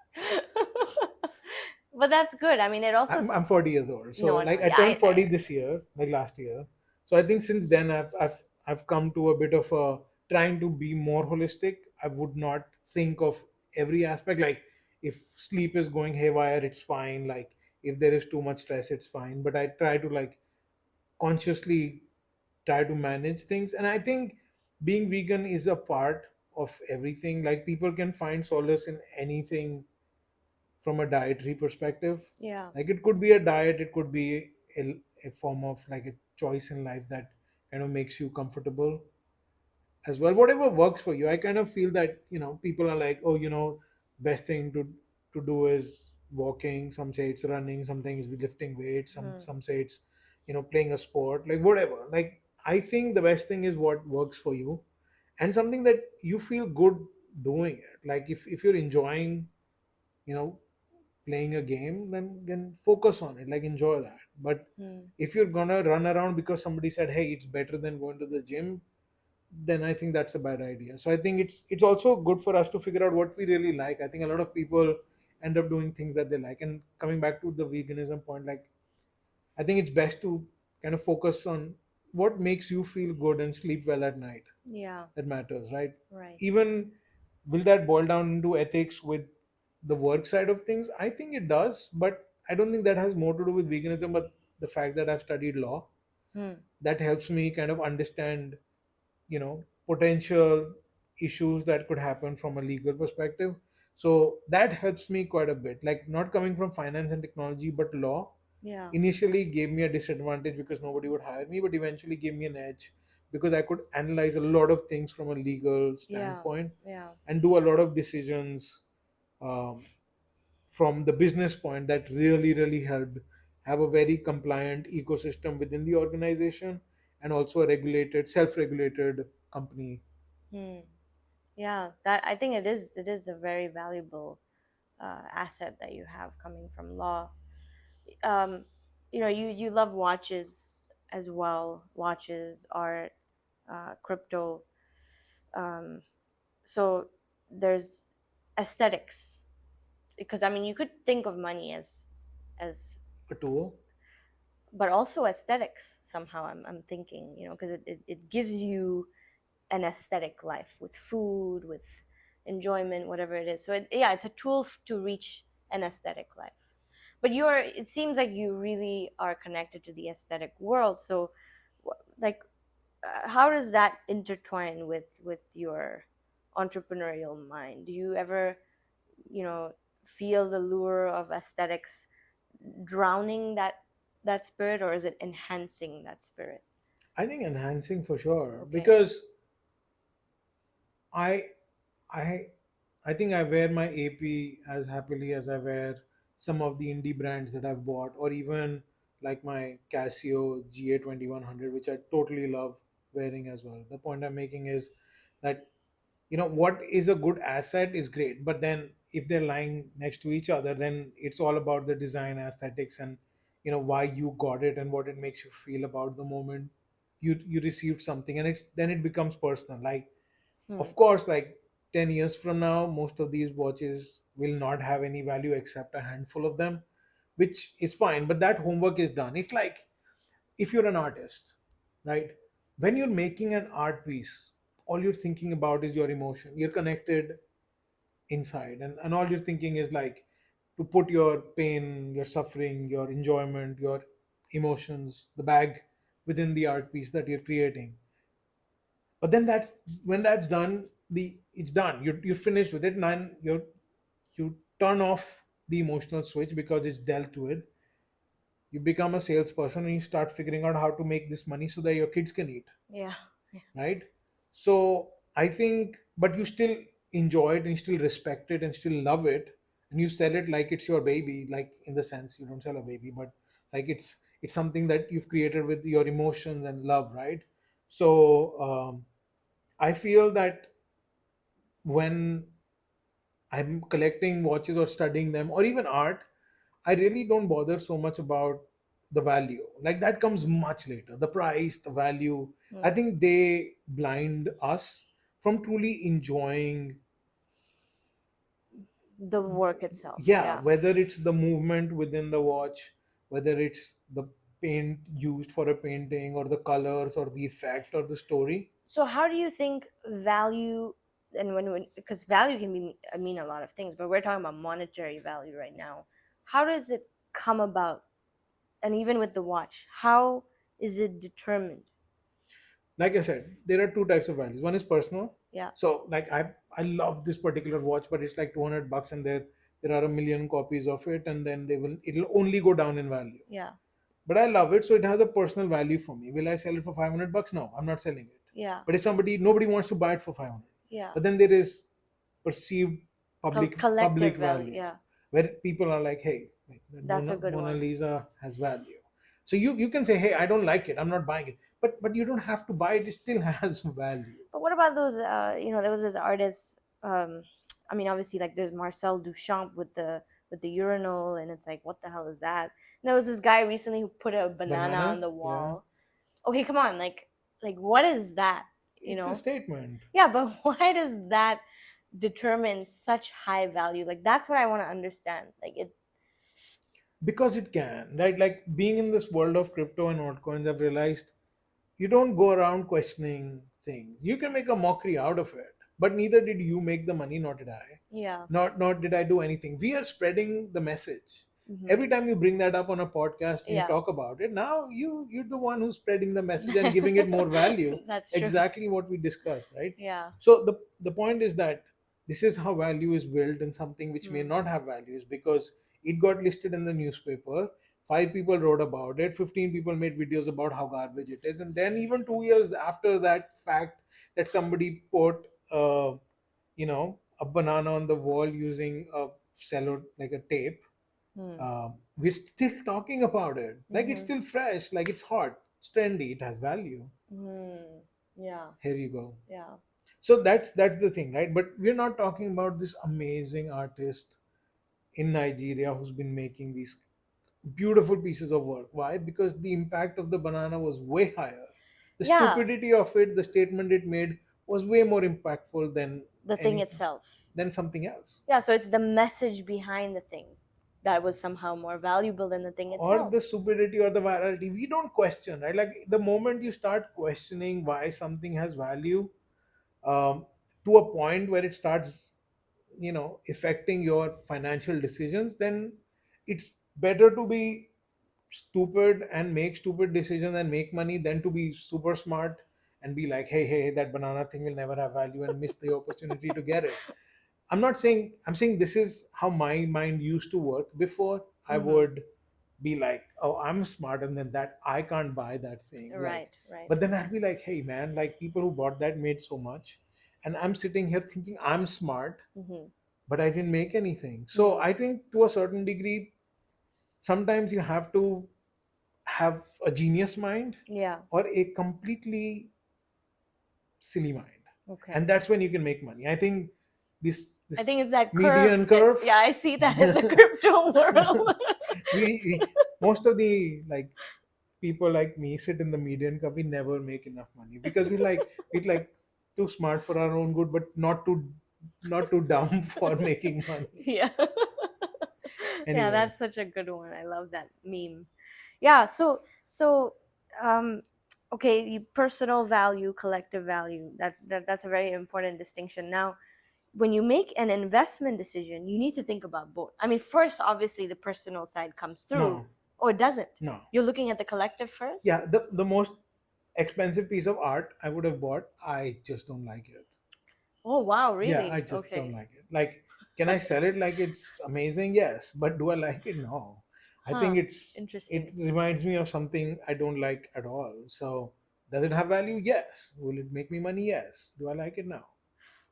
But that's good. I mean, it also. I'm 40 years old. So No, no. like, I Yeah, turned 40 this year, like last year. So I think since then I've come to a bit of a trying to be more holistic. I would not think of every aspect. Like if sleep is going haywire, it's fine. Like if there is too much stress, it's fine. But I try to like consciously try to manage things. And I think being vegan is a part of everything. Like people can find solace in anything from a dietary perspective. Yeah. Like it could be a diet, it could be a form of like a choice in life that kind of makes you comfortable as well. Whatever works for you. I kind of feel that, people are like, oh, best thing to do is walking. Some say it's running, some things lifting weights, Hmm. some say it's playing a sport, like whatever. Like I think the best thing is what works for you, and something that you feel good doing it. Like if you're enjoying, you know playing a game, then focus on it, like enjoy that. But Hmm. if you're gonna run around because somebody said, hey, it's better than going to the gym, then I think that's a bad idea. So I think it's also good for us to figure out what we really like. I think a lot of people end up doing things that they like. And coming back to the veganism point, like I think it's best to kind of focus on what makes you feel good and sleep well at night. Yeah. That matters, right? Right. Even will that boil down into ethics with the work side of things? I think it does, but I don't think that has more to do with veganism, but the fact that I've studied law, Hmm. that helps me kind of understand, potential issues that could happen from a legal perspective. So that helps me quite a bit. Like not coming from finance and technology, but law Yeah. initially gave me a disadvantage because nobody would hire me, but eventually gave me an edge because I could analyze a lot of things from a legal Yeah. standpoint Yeah. and do a lot of decisions, um, from the business point that really, really helped have a very compliant ecosystem within the organization and also a regulated, self regulated company. Hmm. Yeah. That I think it is a very valuable asset that you have coming from law. Um, you love watches as well, watches, art, crypto. Um, so there's aesthetics, because I mean you could think of money as A tool. but also aesthetics somehow. I'm thinking, because it gives you an aesthetic life with food, with enjoyment, whatever it is. So yeah, it's a tool to reach an aesthetic life. But it seems like you really are connected to the aesthetic world. So like how does that intertwine with your entrepreneurial mind? Do you ever, you know feel the lure of aesthetics drowning that spirit, or is it enhancing that spirit? I think enhancing for sure Okay. because I I I think I wear my AP as happily as I wear some of the indie brands that I've bought, or even like my Casio GA 2100, which I totally love wearing as well. The point I'm making is that, what is a good asset is great, but then if they're lying next to each other, then it's all about the design aesthetics and why you got it and what it makes you feel about the moment you received something, and it becomes personal. Like Hmm. of course, like 10 years from now, most of these watches will not have any value except a handful of them, which is fine, but that homework is done. It's like if you're an artist, right? When you're making an art piece, all you're thinking about is your emotion. You're connected inside, and all you're thinking is like to put your pain, your suffering, your enjoyment, your emotions, the bag within the art piece that you're creating. But then that's when that's done, the it's done. You're finished with it, and then you turn off the emotional switch because it's dealt with. You become a salesperson and you start figuring out how to make this money so that your kids can eat, Yeah. right? So I think, but you still enjoy it and you still respect it and still love it, and you sell it like it's your baby. Like in the sense you don't sell a baby, but like it's something that you've created with your emotions and love, right? So I feel that when I'm collecting watches or studying them or even art, I really don't bother so much about the value. Like that comes much later. The price, the value. I Hmm. think they blind us from truly enjoying, The work itself, yeah, yeah. whether it's the movement within the watch, whether it's the paint used for a painting or the colors or the effect or the story. So how do you think value and when because value can be mean a lot of things, but we're talking about monetary value right now. How does it come about? And even with the watch, how is it determined? Like I said, there are two types of values. One is personal. Yeah, So like I love this particular watch, but it's like $200, and there are a million copies of it, and then it'll only go down in value. yeah, But I love it, so it has a personal value for me. Will I sell it for $500? No, I'm not selling it. yeah, But if nobody wants to buy it for 500. yeah. But then there is perceived public Collective value. value, Yeah, where people are like, hey, like that that's a good Mona one. Lisa has value. So you can say, hey, I don't like it, I'm not buying it. But you don't have to buy it, it still has value. But what about those? There was this artist. I mean, obviously, like there's Marcel Duchamp with the urinal, and it's like, what the hell is that? And there was this guy recently who put a banana on Banana, the yeah. wall. Okay, come on, like what is that? You It's a know? statement. Yeah, but why does that determine such high value? Like that's what I want to understand. Like it. Because it can, right? Like being in this world of crypto and altcoins, I've realized you don't go around questioning things. You can make a mockery out of it, but neither did you make the money, nor did I. Yeah. Not did I do anything. We are spreading the message. Every Mm-hmm. time you bring that up on a podcast and you Yeah. talk about it, now you're the one who's spreading the message and giving it more value. That's true. Exactly what we discussed, right? Yeah. So the point is that this is how value is built in something which may Mm. not have values, because it got listed in the newspaper. Five people wrote about it. 15 people made videos about how garbage it is, and then even 2 years after that fact, that somebody put a banana on the wall using a cello, like a tape, Mm. we're still talking about it. Like it's Mm-hmm. still fresh, like it's hot, it's trendy, it has value. Mm. Yeah. Here you go. Yeah. So that's the thing, right? But we're not talking about this amazing artist in Nigeria who's been making these beautiful pieces of work. Why? Because the impact of the banana was way higher. The Yeah. stupidity of it, the statement it made, was way more impactful than The thing anything, itself. than something else. Yeah, so it's the message behind the thing that was somehow more valuable than the thing Or itself. the stupidity or the virality, we don't question, right? Like the moment you start questioning why something has value, um, to a point where it starts, affecting your financial decisions, then it's better to be stupid and make stupid decisions and make money than to be super smart and be like, hey, that banana thing will never have value, and miss the opportunity to get it. I'm saying this is how my mind used to work before. I Mm-hmm. would be like, oh, I'm smarter than that, I can't buy that thing. Like, Right, right. but then I'd be like, hey man, like people who bought that made so much, and I'm sitting here thinking I'm smart, Mm-hmm. but I didn't make anything. So Mm-hmm. I think to a certain degree, sometimes you have to have a genius mind Yeah. or a completely silly mind, Okay. and that's when you can make money. I think I this think it's that median curve that, curve. yeah, I see that in the crypto world. we most of the like people like me sit in the median curve. We never make enough money because we're like too smart for our own good, but not too dumb for making money. Yeah. Yeah, Anyway, that's such a good one. I love that meme. Yeah, so um okay, personal value, collective value. That's a very important distinction. Now, when you make an investment decision, you need to think about both. I mean, first, obviously, the personal side comes through, no, or it doesn't. no. You're looking at the collective first. Yeah, the most expensive piece of art I would have bought, I just don't like it. Oh wow, Yeah, I really? just don't Okay. like it. Like, can I sell it like it's amazing? Yes, but do I like it? No. I think Huh. it Interesting. reminds me of something I don't like at all. So, does it have value? Yes. Will it make me money? Yes. Do I like it? No.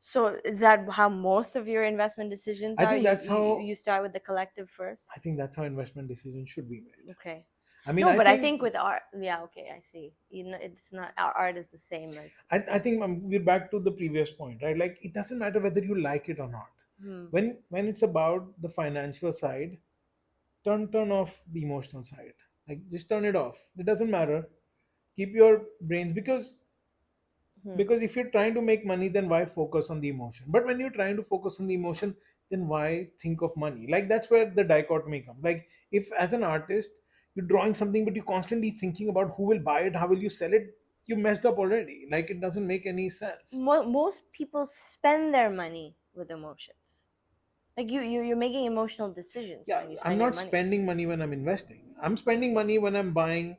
So is that how most of your investment decisions I are? think You that's you, how you start with the collective I first? think that's how investment decisions should be made. Okay. I mean, No, I but I think think with art, yeah, okay, I see. It's not our art is the same as. I think we're back to the previous point, right? Like, it doesn't matter whether you like it or not. Hmm. When it's about the financial side, turn off the emotional side. Like, just turn it off. It doesn't matter. Keep your brains, Hmm. because if you're trying to make money, then why focus on the emotion? But when you're trying to focus on the emotion, then why think of money? Like, that's where the dichotomy comes. Like, if as an artist you're drawing something but you're constantly thinking about who will buy it, how will you sell it, you messed up already. Like it doesn't make any sense. Most people spend their money with emotions. Like you're making emotional decisions Yeah, when you I'm spend your not money. spending money when I'm investing. I'm spending money when I'm buying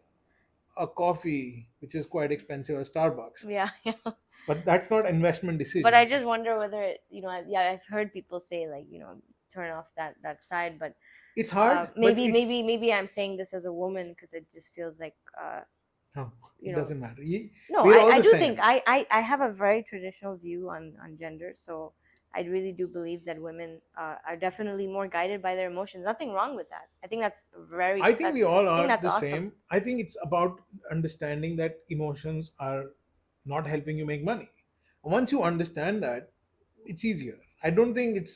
a coffee, which is quite expensive at Starbucks. Yeah, yeah. But that's not investment But I decision. just wonder whether I've heard people say like turn off that side, but It's hard, but maybe I'm saying this as a woman because it just feels like no, you it know doesn't matter. no, We're all I the do think same. I have a very traditional view on gender, so I really do believe that women are definitely more guided by their emotions. Nothing wrong with that. I think that's I think we all I think are that's the awesome. same. I think it's about understanding that emotions are not helping you make money. Once you understand that, it's easier. I don't think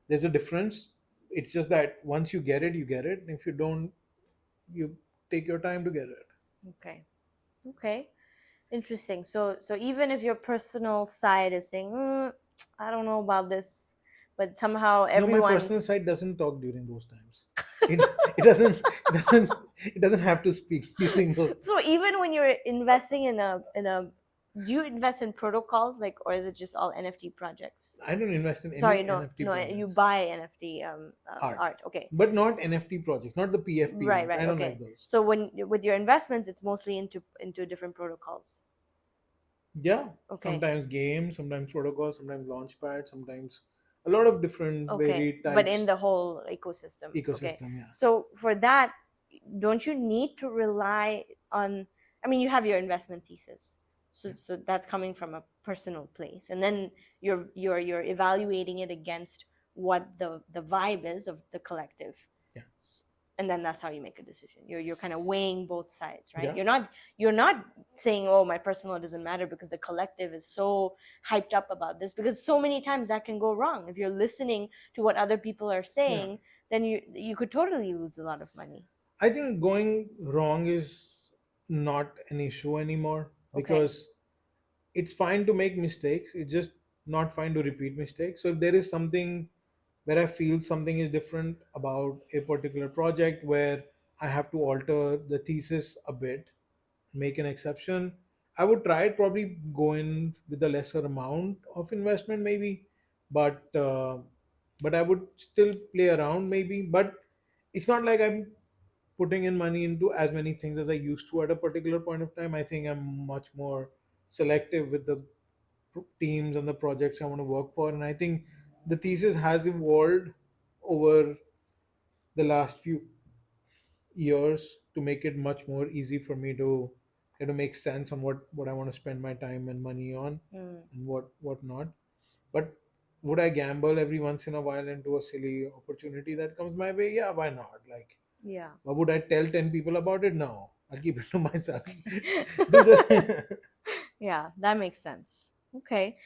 there's a difference. It's just that once you get it, you get it. If you don't, you take your time to get it. Okay, okay, interesting. So even if your personal side is saying, I don't know about this, but somehow No, my everyone. personal side doesn't talk during those times. It doesn't it doesn't it doesn't have to speak during those. So even when you're investing in a do you invest in protocols like, or is it just all NFT projects? I don't invest in Sorry, any no, NFT no, you projects. buy NFT Art, art. Okay, but not NFT projects, not the PFP right, ones. right, I don't like okay. those. So when with your investments, it's mostly into different protocols. Yeah, Okay, sometimes games, sometimes protocols, sometimes launchpad, sometimes a lot of different okay, varied but in types the whole ecosystem. Okay, ecosystem. Yeah, so for that, don't you need to rely on? I mean, you have your investment thesis, so that's coming from a personal place, and then you're evaluating it against what the vibe is of the collective, yeah, and then that's how you make a decision. You're kind of weighing both sides, right? yeah. You're not saying, oh, my personal doesn't matter because the collective is so hyped up about this, because so many times that can go wrong. If you're listening to what other people are Yeah. saying, then you could totally lose a lot of money. I think going wrong is not an issue anymore Okay. because it's fine to make mistakes. It's just not fine to repeat mistakes. So if there is something where I feel something is different about a particular project where I have to alter the thesis a bit, make an exception, I would try it, probably go in with a lesser amount of investment maybe, but I would still play around maybe. But it's not like I'm putting in money into as many things as I used to at a particular point of time. I think I'm much more selective with the teams and the projects I want to work for, and I think the thesis has evolved over the last few years to make it much more easy for me to try to make sense on what I want to spend my time and money on Mm, and what not. But would I gamble every once in a while into a silly opportunity that comes my way? Yeah, why not? Like, yeah. why would I tell 10 people about it? No, I'll keep it to myself. Do this. Yeah, that makes sense. Okay.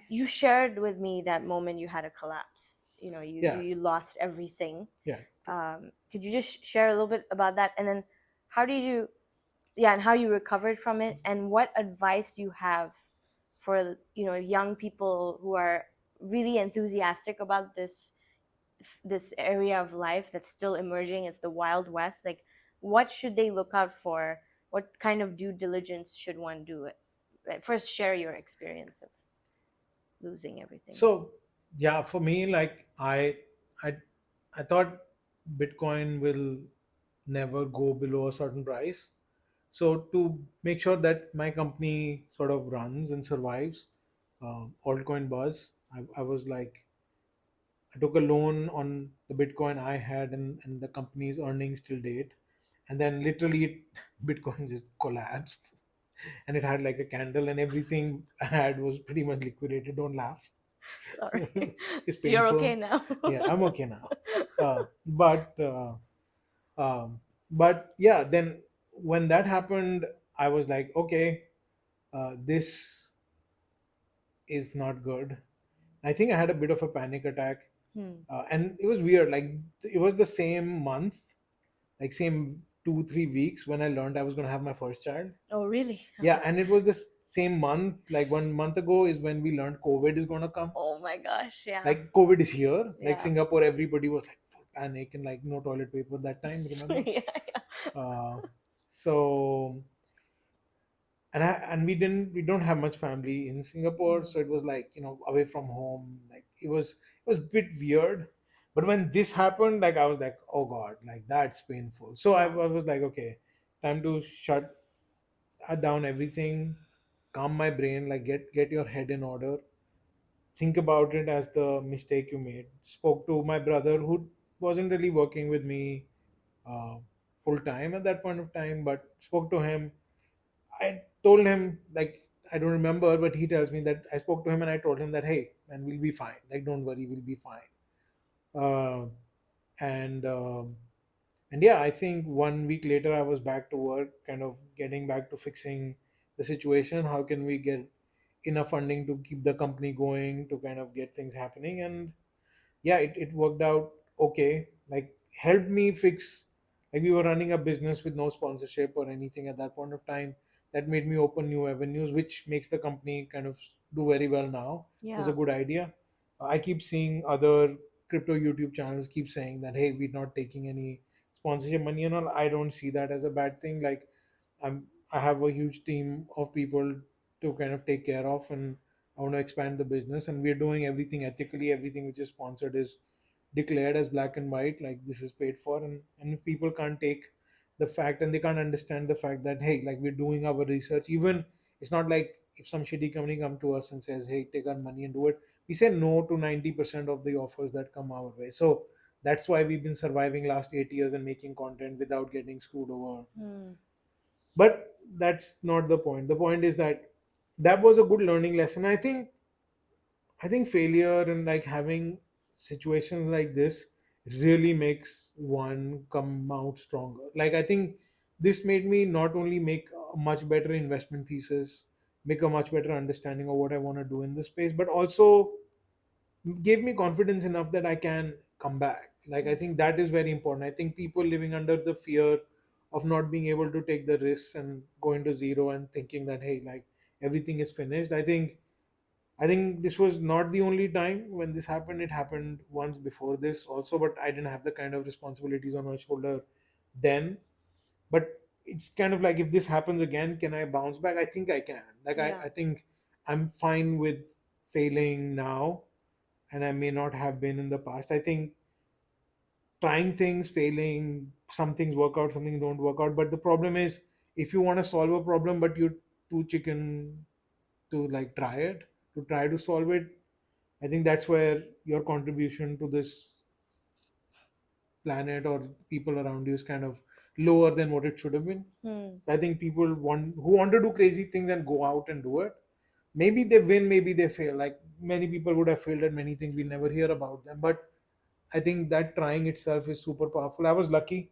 You shared with me that moment you had a collapse. Yeah, You lost everything. yeah. Could you just share a little bit about that, and then how did you, yeah, and how you recovered from it, and what advice you have for young people who are really enthusiastic about this area of life that's still emerging. It's the Wild West. Like, what should they look out for? What kind of due diligence should one do? Like, first, share your experience of losing everything. So yeah, for me, like I I thought Bitcoin will never go below a certain price. So to make sure that my company sort of runs and survives, Altcoin Buzz, I was like, I took a loan on the Bitcoin I had and the company's earnings till date, and then literally Bitcoin just collapsed, and it had like a candle, and everything I had was pretty much liquidated. Don't laugh. Sorry. It's You're okay painful. now. Yeah, I'm okay now. Uh, but um, but yeah, then when that happened, I was like, okay, this is not good. I think I had a bit of a panic attack, Hmm. and it was weird. Like it was the same month, like same 2 3 weeks when I learned I was going to have my first child. Oh, really? Yeah, and it was the same month. Like 1 month ago is when we learned COVID is going to come. Oh my gosh, yeah. Like COVID is here. Like Yeah. Singapore, everybody was like full panic and like no toilet paper that time. Remember? Yeah, yeah. Uh, so and we don't have much family in Singapore, Mm. so it was like, away from home. Like it was a bit weird. But when this happened, like I was like, oh God, like that's painful. So I Yeah. was like, okay, time to shut down everything, calm my brain, like get your head in order, think about it as the mistake you made. Spoke to my brother who wasn't really working with me uh, full time at that point of time, but spoke to him. I told him, like, I don't remember, but he tells me that I spoke to him and I told him that, hey, man, we'll be fine. Like, don't worry, we'll be fine. Uh, and and yeah, I think 1 week later I was back to work, kind of getting back to fixing the situation. How can we get enough funding to keep the company going, to kind of get things happening? And yeah, it worked out okay. Like helped me fix, like we were running a business with no sponsorship or anything at that point of time. That made me open new avenues, which makes the company kind of do very well now. It was a Yeah. good idea. I keep seeing other crypto YouTube channels keep saying that, hey, we're not taking any sponsorship money and all. I don't see that as a bad thing. Like I have a huge team of people to kind of take care of, and I want to expand the business, and we're doing everything ethically. Everything which is sponsored is declared as black and white, like this is paid for. And if people can't take the fact and they can't understand the fact that, hey, like we're doing our research, even it's not like if some shitty company come to us and says, hey, take our money and do it, we say no to 90% of the offers that come our way. So that's why we've been surviving last 8 years and making content without getting screwed over. Mm. But that's not the point. The point is that that was a good learning lesson. I think failure and like having situations like this really makes one come out stronger. Like I think this made me not only make a much better investment thesis, make a much better understanding of what I want to do in this space, but also gave me confidence enough that I can come back. Like I Mm. think that is very important. I think people living under the fear of not being able to take the risks and going to zero and thinking that, hey, like everything is finished. I think this was not the only time when this happened. It happened once before this also, but I didn't have the kind of responsibilities on my shoulder then. But it's kind of like if this happens again, can I bounce back? I think I can. Like Yeah. I think I'm fine with failing now, and I may not have been in the past. I think trying things, failing, some things work out, some things don't work out. But the problem is if you want to solve a problem, but you're too chicken to like try it, to try to solve it, I think that's where your contribution to this planet or people around you is kind of lower than what it should have been. Mm. I think people who want to do crazy things and go out and do it. Maybe they win, maybe they fail. Like many people would have failed at many things. We'll never hear about them. But I think that trying itself is super powerful. I was lucky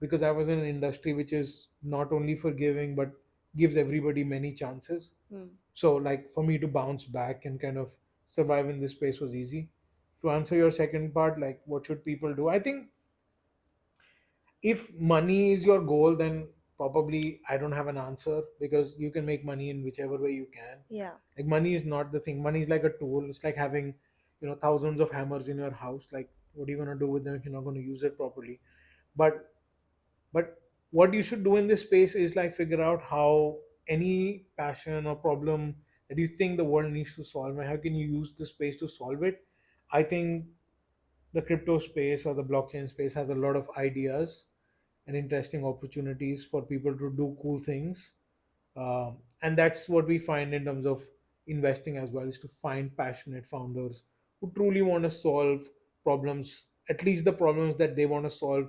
because I was in an industry which is not only forgiving but gives everybody many chances. Mm. So, like for me to bounce back and kind of survive in this space was easy. To answer your second part, like what should people do? I think if money is your goal, then probably I don't have an answer because you can make money in whichever way you can. Yeah. Like money is not the thing. Money is like a tool. It's like having, thousands of hammers in your house. Like what are you gonna do with them if you're not gonna use it properly? But but what you should do in this space is like figure out how any passion or problem that you think the world needs to solve and how can you use the space to solve it. I think the crypto space or the blockchain space has a lot of ideas and interesting opportunities for people to do cool things. And that's what we find in terms of investing as well, is to find passionate founders who truly want to solve problems, at least the problems that they want to solve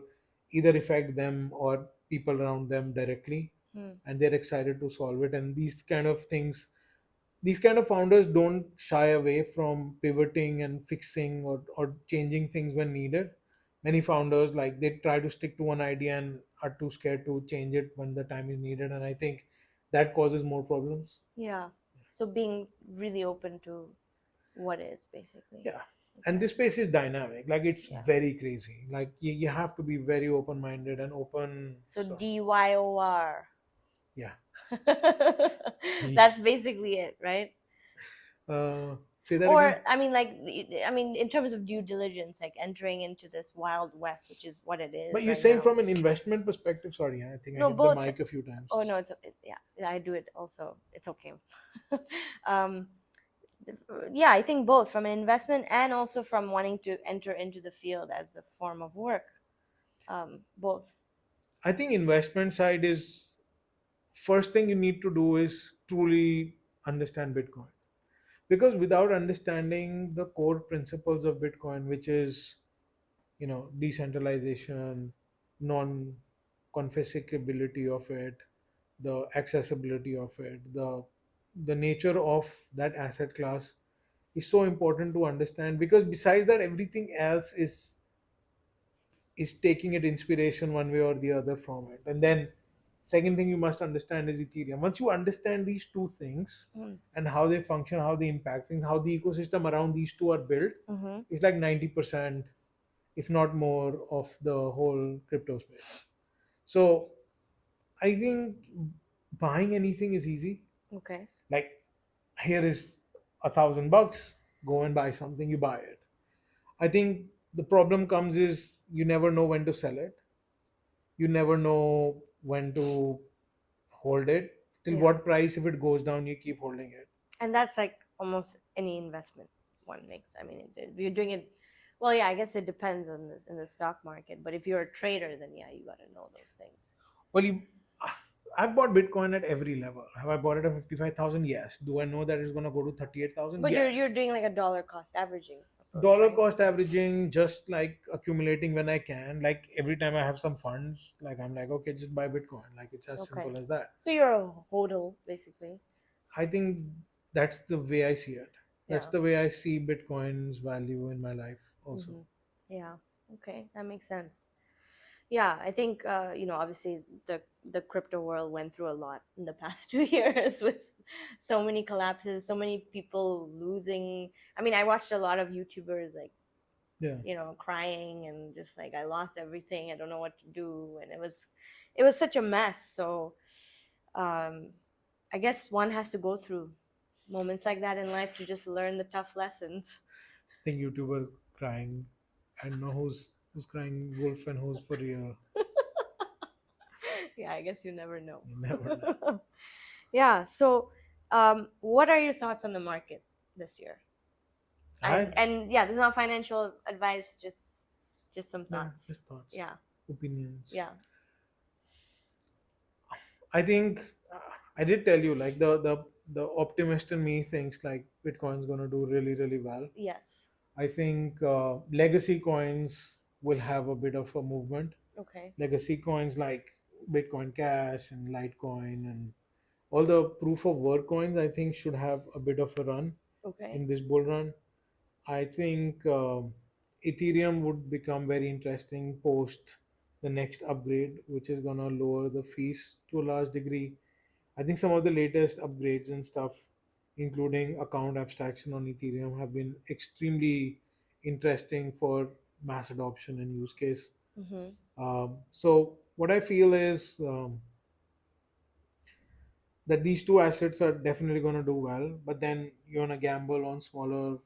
either affect them or people around them directly, Mm. and they're excited to solve it. And these kind of founders don't shy away from pivoting and fixing or changing things when needed. Many founders, like, they try to stick to one idea and are too scared to change it when the time is needed, and I think that causes more problems. Yeah. So being really open to what is basically. Yeah, and Okay. this space is dynamic, like it's Yeah. very crazy. Like you have to be very open-minded and open. So So DYOR. yeah. That's basically it, right? uh, Say that Or again. I mean, like, I mean, in terms of due diligence, like entering into this wild west, which is what it But is you're right saying now. from an investment perspective. Sorry, I think I No, hit the both. mic a few times. Oh no, yeah, I do it also. It's okay. um, yeah, I think both from an investment and also from wanting to enter into the field as a form of work. Both. I think investment side is first thing you need to do is truly understand Bitcoin, because without understanding the core principles of Bitcoin, which is, decentralization, non confiscability of it, the accessibility of it, the nature of that asset class is so important to understand, because besides that everything else is taking it inspiration one way or the other from it. And then second thing you must understand is Ethereum. Once you understand these two things Mm. and how they function, how they impact things, how the ecosystem around these two are built, Mm-hmm. it's like 90%, if not more, of the whole crypto space. So I think buying anything is easy. Okay. Like, here is $1,000, go and buy something, you buy it. I think the problem comes is you never know when to sell it, you never know when to hold it, till Yeah, what price. If it goes down, you keep holding it. and that's like almost any investment one makes. I mean, if you're doing it, well, yeah, I guess it depends on the stock market. But if you're a trader, then yeah, you got to know those things. Well, I've bought Bitcoin at every level. Have I bought it at 55,000? Yes. Do I know that it's going to go to 38,000? But you're Yes. doing like a dollar cost averaging approach, Dollar right? cost averaging, just like accumulating when I can. Like every time I have some funds, like I'm like, okay, just buy Bitcoin. Like it's as Okay. simple as that. So you're a hodl basically. I think that's the way I see it. That's Yeah. the way I see Bitcoin's value in my life also. Mm-hmm. Yeah. Okay, that makes sense. Yeah, I think obviously the crypto world went through a lot in the past 2 years with so many collapses, so many people losing. I mean, I watched a lot of YouTubers like Yeah. crying and just like I lost everything. I don't know what to do, and it was such a mess. So um, I guess one has to go through moments like that in life to just learn the tough lessons. Think YouTuber crying. I don't know who's crying wolf and who's for real. Yeah, I guess you never know. You never know. Yeah. So, what are your thoughts on the market this year? And I and yeah, this is not financial advice, just some Yeah, thoughts. just thoughts, Yeah. opinions. Yeah. I think I did tell you, like the optimist in me thinks like Bitcoin's gonna do really really well. Yes. I think legacy coins will have a bit of a movement. Okay. Legacy coins like Bitcoin Cash and Litecoin and all the proof of work coins, I think, should have a bit of a run Okay. in this bull run. I think Ethereum would become very interesting post the next upgrade, which is gonna lower the fees to a large degree. I think some of the latest upgrades and stuff, including account abstraction on Ethereum, have been extremely interesting for mass adoption and use case. Mm-hmm. So what I feel is that these two assets are definitely going to do well, but then you want to gamble on smaller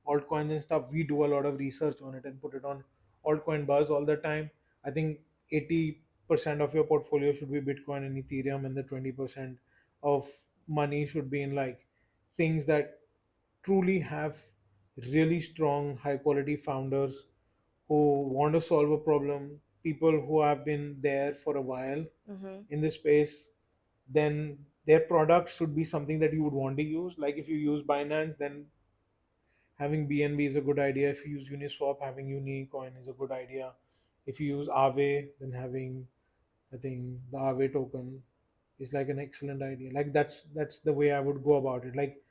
altcoins and stuff. We do a lot of research on it and put it on Altcoin Buzz all the time. I think 80% of your portfolio should be Bitcoin and Ethereum, and the 20% of money should be in like things that truly have really strong high quality founders who want to solve a problem, people who have been there for a while Mm-hmm. in this space. Then their product should be something that you would want to use. Like if you use Binance, then having BNB is a good idea. If you use Uniswap, having Unicoin is a good idea. If you use Aave, then having, I think, the Aave token is like an excellent idea. Like that's the way I would go about it. Like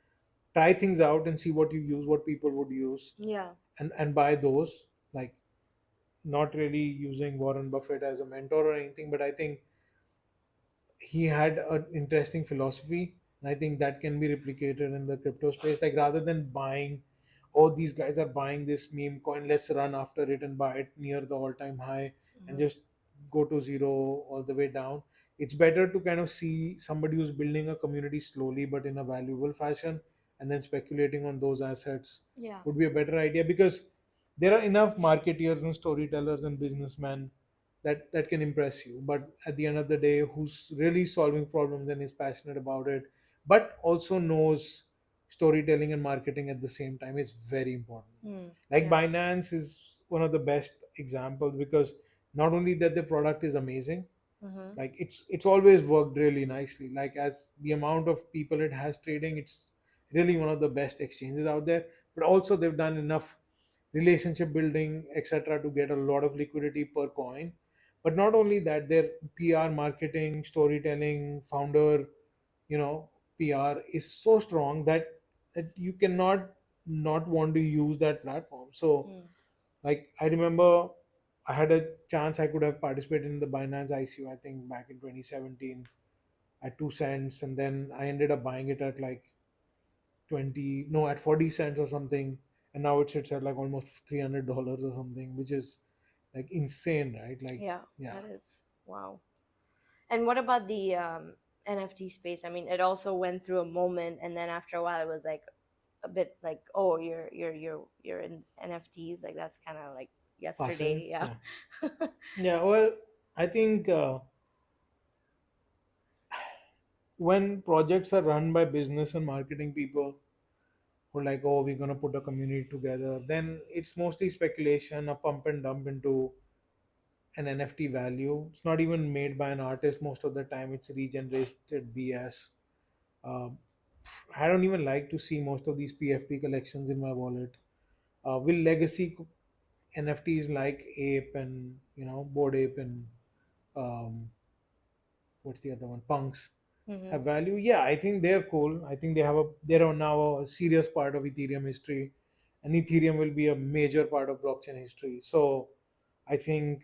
try things out and see what you use, what people would use, Yeah. and buy those. Like not really using Warren Buffett as a mentor or anything, but I think he had an interesting philosophy, and I think that can be replicated in the crypto space. Like rather than buying, oh, these guys are buying this meme coin, let's run after it and buy it near the all-time high and Mm-hmm. just go to zero all the way down. It's better to kind of see somebody who's building a community slowly but in a valuable fashion, and then speculating on those assets Yeah. would be a better idea, because there are enough marketeers and storytellers and businessmen that can impress you. But at the end of the day, who's really solving problems and is passionate about it, but also knows storytelling and marketing at the same time, is very important. Like Yeah. Binance is one of the best examples, because not only that the product is amazing, Mm-hmm. like it's always worked really nicely. Like, as the amount of people it has trading, it's really one of the best exchanges out there. But also they've done enough relationship building, etc., to get a lot of liquidity per coin. But not only that, their PR, marketing, storytelling, founder, PR is so strong that you cannot not want to use that platform. So, Mm. like, I remember I had a chance, I could have participated in the Binance ICO, I think back in 2017, at 2 cents, and then I ended up buying it at like 20, no, at 40 cents or something, and now it sits at like almost $300 or something, which is like insane, right? Like, Yeah, yeah, that is wow. And what about the NFT space? I mean, it also went through a moment, and then after a while, it was like a bit like, oh, you're in NFTs. Like that's kind of like passing, yesterday. Yeah. yeah, yeah. Well, I think when projects are run by business and marketing people who are like, oh, we're gonna put a community together, then it's mostly speculation, a pump and dump into an NFT value. It's not even made by an artist most of the time. It's regenerated BS. Um, I don't even like to see most of these PFP collections in my wallet. Will legacy NFTs like Ape and Bored Ape and um, what's the other one, Punks, Mm-hmm. have value? Yeah, I think they're cool. I think they're now a serious part of Ethereum history, and Ethereum will be a major part of blockchain history. So I think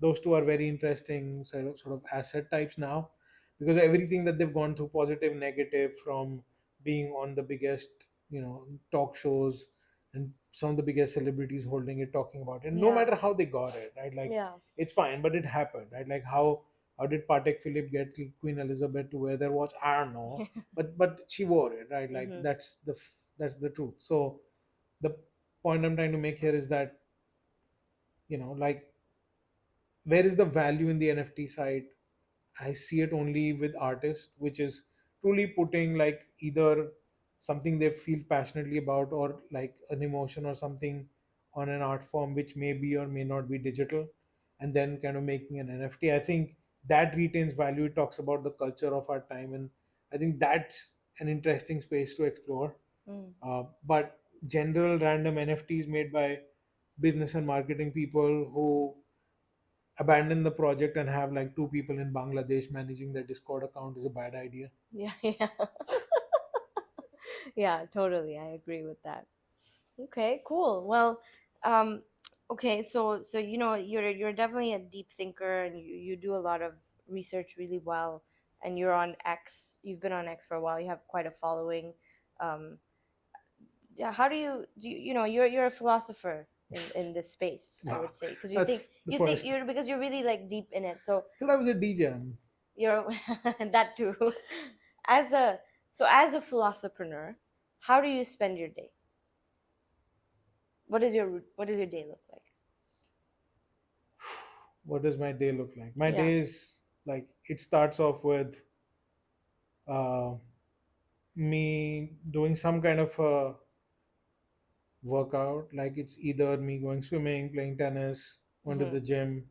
those two are very interesting sort of asset types now, because everything that they've gone through, positive, negative, from being on the biggest, talk shows, and some of the biggest celebrities holding it, talking about it. No Yeah. matter how they got it, right? Like, Yeah. it's fine, but it happened, right? Like, how did Patek Philippe get Queen Elizabeth to wear their watch? I don't know, but she wore it, right? Like, Mm-hmm. that's the truth. So the point I'm trying to make here is that, like, where is the value in the NFT side? I see it only with artists, which is truly putting, like, either something they feel passionately about, or like an emotion or something, on an art form which may be or may not be digital, and then kind of making an NFT. I think that retains value. It talks about the culture of our time, and I think that's an interesting space to explore. Mm. But general random NFTs made by business and marketing people who abandon the project and have like two people in Bangladesh managing their Discord account is a bad idea. Yeah. Yeah. Yeah. Totally. I agree with that. Okay, cool. Well, um, okay, so you're definitely a deep thinker, and you do a lot of research really well, and you're on X. You've been on X for a while. You have quite a following. Um, yeah, how do you, you're a philosopher in this space, I Wow, would say, because that's the you think first. you're because you're really like deep in it. So Thought I was a DJ. you're that too. As a as a philosopreneur, how do you spend your day? What does your day look like? What does my day look like? My Yeah. day is like, it starts off with uh, me doing some kind of a workout. Like, it's either me going swimming, playing tennis, going to Hmm. the gym.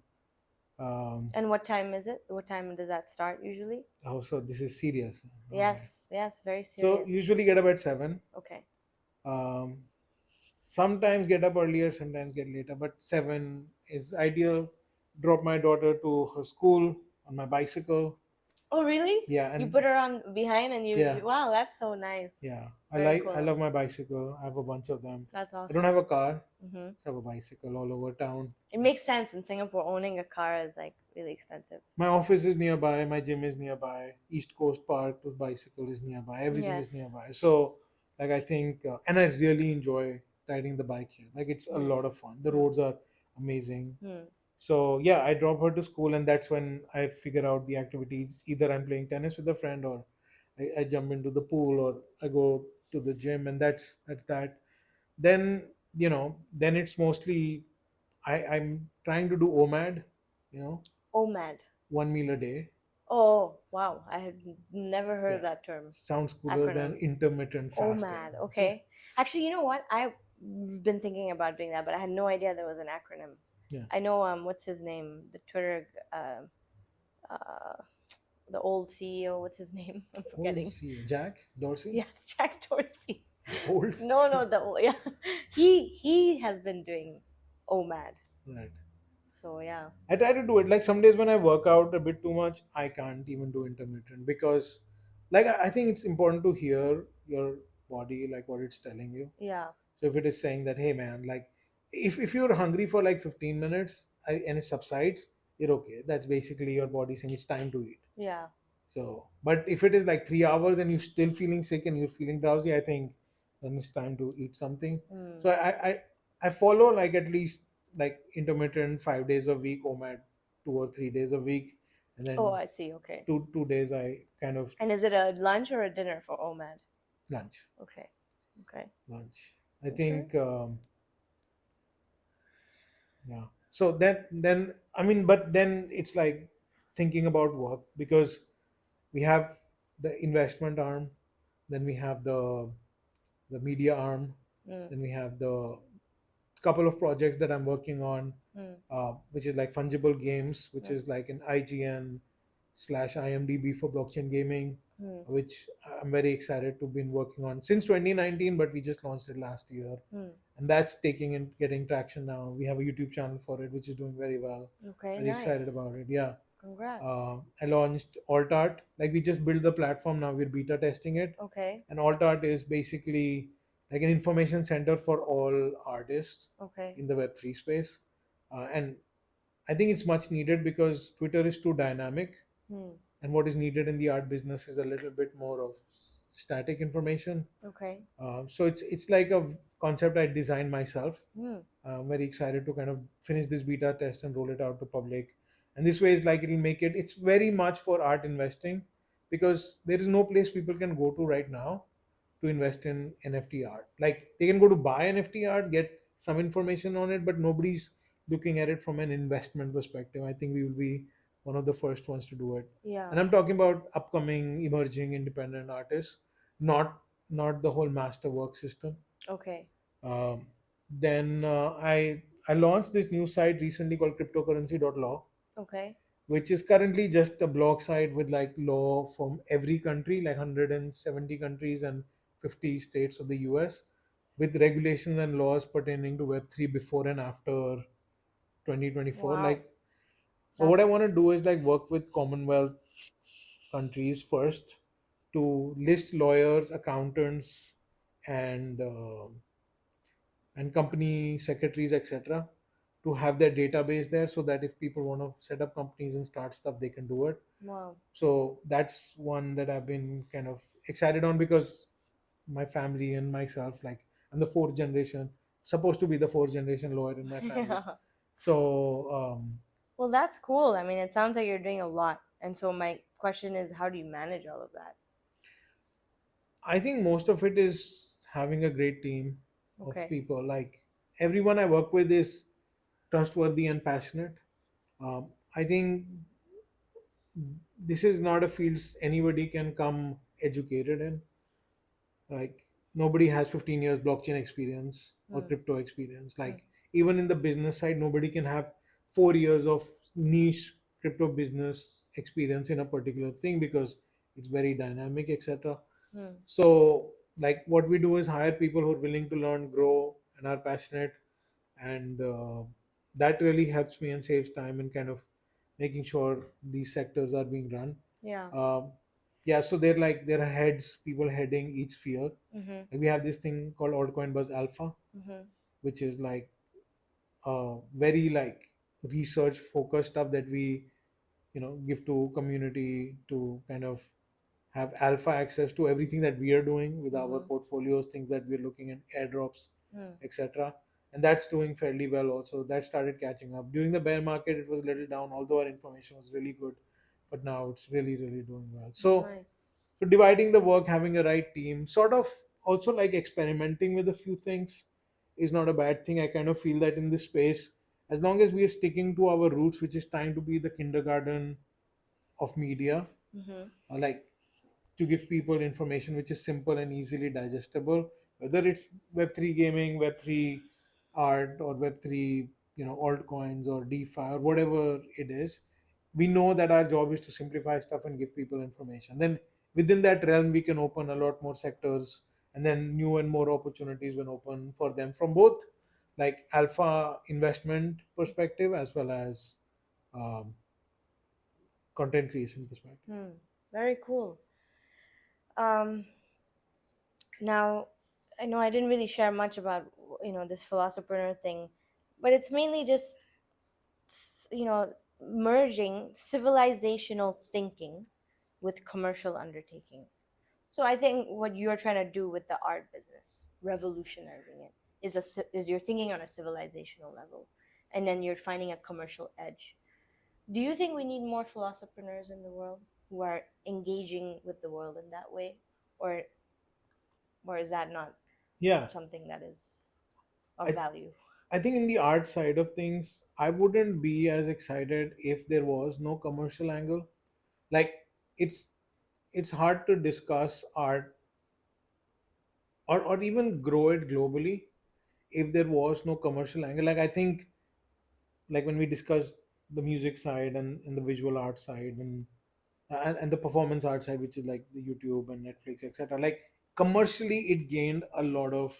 Um, And what time is it? What time does that start usually? also, this is serious. All right. Yes, yes, very So serious. usually get up at 7. Okay. Um, Sometimes get up earlier, sometimes get later, but 7 is ideal. Drop my daughter to her school on my bicycle. Oh, really? Yeah, You and put her on behind, and yeah, wow, that's so nice. yeah. Very I cool. love my bicycle. I have a bunch of them. That's I don't have awesome. a car, Hmm. so I have a bicycle all over town. It makes sense in Singapore. Owning a car is like really expensive. My office is nearby, my gym is nearby, East Coast Park with bicycle is nearby, everything is Yes. nearby. So, like, I think, and I really enjoy riding the bike here. Like, it's a Hmm. lot of fun. The Hmm. roads are amazing. Hmm. So yeah, I drop her to school, and that's when I figure out the activities. Either I'm playing tennis with a friend, or I jump into the pool, or I go to the gym, and that's that. Then then it's mostly I'm trying to do OMAD, you know, OMAD. 1 meal a day. Oh, wow. I had never heard of Yeah, that term. sounds cooler than Acronym. intermittent fasting. OMAD. Okay. Okay. Actually, you know what? I've been thinking about doing that, but I had no idea there was an acronym. Yeah. I know what's his name? The Twitter uh the old CEO, what's his name? I'm Old forgetting. CEO Jack Dorsey. Yes, Jack Dorsey. Old. No, no, the old, yeah. He has been doing OMAD. Right. So yeah. I try to do it. Like some days when I work out a bit too much, I can't even do intermittent because, like, I think it's important to hear your body, like what it's telling you. Yeah. So if it is saying that, hey man, like, if you're hungry for like 15 minutes and it subsides, you're okay. That's basically your body saying it's time to eat. Yeah. So, but if it is like 3 hours and you're still feeling sick and you're feeling drowsy, I think then it's time to eat something. Mm. So I follow like at least like intermittent 5 days a week, OMAD 2 or 3 days a week, and Oh, then I see. Okay. two days I kind of And is it a lunch or a dinner for OMAD? lunch. Okay. Okay. Lunch. I Okay. think yeah. So then I mean, but then it's like thinking about work because we have the investment arm, then we have the media arm, Mm. then we have the couple of projects that I'm working on, Mm. which is like Fungible Games, which Mm. is like an IGN / IMDb for blockchain gaming, Mm. which I'm very excited to been working on since 2019, but we just launched it last year, Mm. and that's taking and getting traction now. We have a YouTube channel for it, which is doing very well. Okay. Very excited Nice. about it. Yeah. Congrats. I launched AltArt. Like we just built the platform. Now we're beta testing it. Okay. And AltArt is basically like an information center for all artists Okay. in the Web3 space. And I think it's much needed because Twitter is too dynamic. Mm. And what is needed in the art business is a little bit more of static information. Okay. So it's like a concept I designed myself. Mm. I'm very excited to kind of finish this beta test and roll it out to public. And this way is like it'll make it. It's very much for art investing because there is no place people can go to right now to invest in NFT art. Like they can go to buy NFT art, get some information on it, but nobody's looking at it from an investment perspective. I think we will be one of the first ones to do it. Yeah. And I'm talking about upcoming, emerging, independent artists, not the whole masterwork system. Okay. Um, then I launched this new site recently called cryptocurrency.law, Okay. which is currently just a blog site with like law from every country, like 170 countries and 50 states of the US, with regulations and laws pertaining to Web3 before and after 2024. Wow. Like, so what I That's want to do is like work with Commonwealth countries first to list lawyers, accountants, and company secretaries, etc., to have their database there so that if people want to set up companies and start stuff, they can do it. wow. So that's one that I've been kind of excited on because my family and myself, like, I'm the fourth generation, supposed to be the fourth generation lawyer in my family. Yeah. So Well, that's cool. I mean, it sounds like you're doing a lot. And so my question is, how do you manage all of that? I think most of it is having a great team of Okay. people. Like everyone I work with is trustworthy and passionate. I think this is not a field anybody can come educated in. Like nobody has 15 years blockchain experience or Hmm. crypto experience. Hmm. Like even in the business side, nobody can have 4 years of niche crypto business experience in a particular thing because it's very dynamic, etc. Hmm. So like what we do is hire people who are willing to learn, grow, and are passionate, and that really helps me and saves time in kind of making sure these sectors are being run. Yeah. um, yeah, so they're like there are heads, people heading each sphere. Mm-hmm. Like we have this thing called Altcoin Buzz Alpha, Mm-hmm. which is like very like research focused stuff that we give to community to kind of have alpha access to everything that we are doing with our Mm-hmm. portfolios, things that we're looking at, airdrops, Hmm. etc. And that's doing fairly well also. That started catching up. During the bear market, it was a little down, although our information was really good. But now it's really, really doing well. So, Nice. so dividing the work, having a right team, sort of also like experimenting with a few things is not a bad thing. I kind of feel that in this space, as long as we are sticking to our roots, which is trying to be the kindergarten of media, Mm-hmm. like to give people information which is simple and easily digestible, whether it's Web3 gaming, Web3 art, or Web3, altcoins or DeFi or whatever it is. We know that our job is to simplify stuff and give people information. Then within that realm, we can open a lot more sectors, and then new and more opportunities will open for them from both like alpha investment perspective as well as um, content creation perspective. Hmm. Very cool. Um, Now, I know I didn't really share much about this philosopher thing, but it's mainly just merging civilizational thinking with commercial undertaking. So I think what you're trying to do with the art business, revolutionizing it, is you're thinking on a civilizational level, and then you're finding a commercial edge. Do you think we need more philosophers in the world who are engaging with the world in that way, or is that not Yeah, something that is of I value? I think in the art side of things, I wouldn't be as excited if there was no commercial angle. Like it's it's hard to discuss art or even grow it globally if there was no commercial angle. Like I think like when we discuss the music side and the visual art side and the performance art side, which is like the YouTube and Netflix, etc. Like commercially it gained a lot of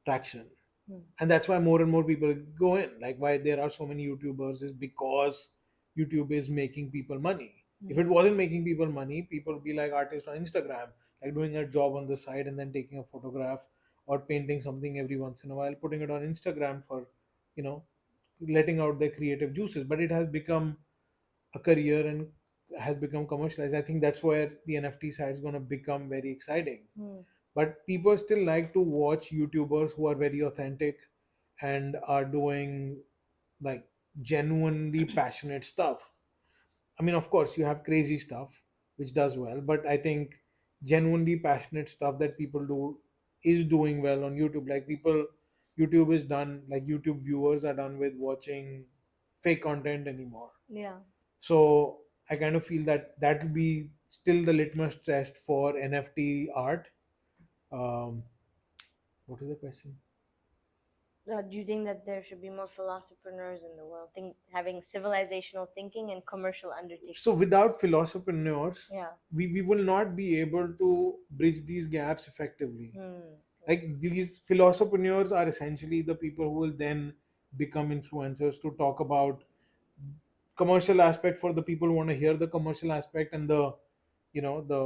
traction, Hmm. and that's why more and more people go in. Like why there are so many YouTubers is because YouTube is making people money. If it Mhm. wasn't making people money, people would be like artists on Instagram, like doing a job on the side and then taking a photograph or painting something every once in a while, putting it on Instagram for, you know letting out their creative juices. But it has become a career and has become commercialized. I think that's where the NFT side is going to become very exciting. Hmm. But people still like to watch YouTubers who are very authentic and are doing like genuinely passionate stuff. I mean, of course, you have crazy stuff which does well, but I think genuinely passionate stuff that people do is doing well on YouTube. Like YouTube is done, like YouTube viewers are done with watching fake content anymore. Yeah. So I kind of feel that that will be still the litmus test for NFT art. Um, what is the question? Do you think that there should be more philosophers in the world, having civilizational thinking and commercial So undertaking? without philosophers, Yeah. we will not be able to bridge these gaps effectively. Hmm. Like these philosophers are essentially the people who will then become influencers to talk about commercial aspect for the people who want to hear the commercial aspect, and the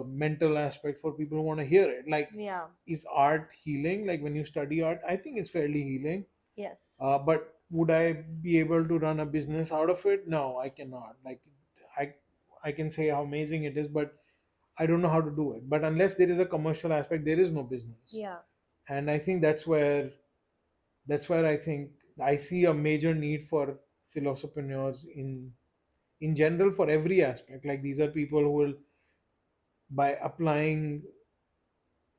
mental aspect for people who want to hear it. Like, Yeah. is art healing? Like when you study art, I think it's fairly healing. Yes. But would I be able to run a business out of it? No, I cannot. Like i I can say how amazing it is, but I don't know how to do it. But unless there is a commercial aspect, there is no business. Yeah. And I think that's where I think I see a major need for philosophers in general, for every aspect. Like these are people who will, by applying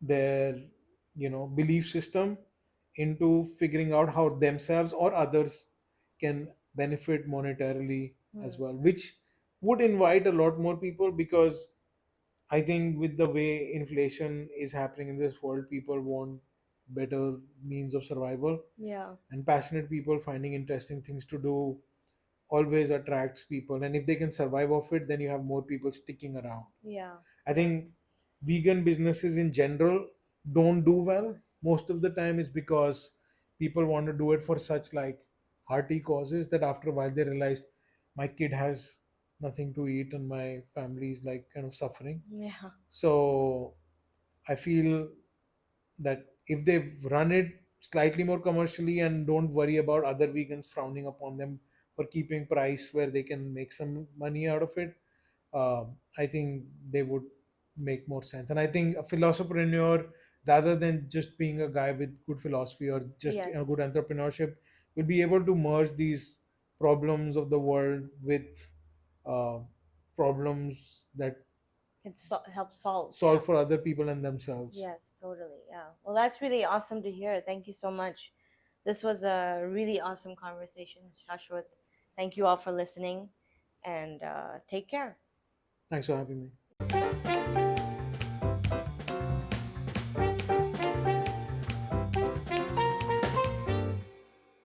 their belief system into figuring out how themselves or others can benefit monetarily as Hmm. well, which would invite a lot more people, because I think with the way inflation is happening in this world, people want better means of survival, Yeah. and passionate people finding interesting things to do always attracts people. And if they can survive off it, then you have more people sticking around. Yeah. I Yeah. think vegan businesses in general don't do well. Most of the time is because people want to do it for such like hearty causes that after a while they realize my kid has nothing to eat and my family is like kind of suffering. Yeah. So I feel that if they run it slightly more commercially and don't worry about other vegans frowning upon them for keeping price where they can make some money out of it, I think they would make more sense. And I think a philosopreneur, rather than just being a guy with good philosophy or just a Yes. good entrepreneurship, will be able to merge these problems of the world with uh, problems that help solve. solve for other people and themselves. Yes, totally. Yeah. Well, that's really awesome to hear. Thank you so much. This was a really awesome conversation, Shashwat. Thank you all for listening, and take care. Thanks for having me.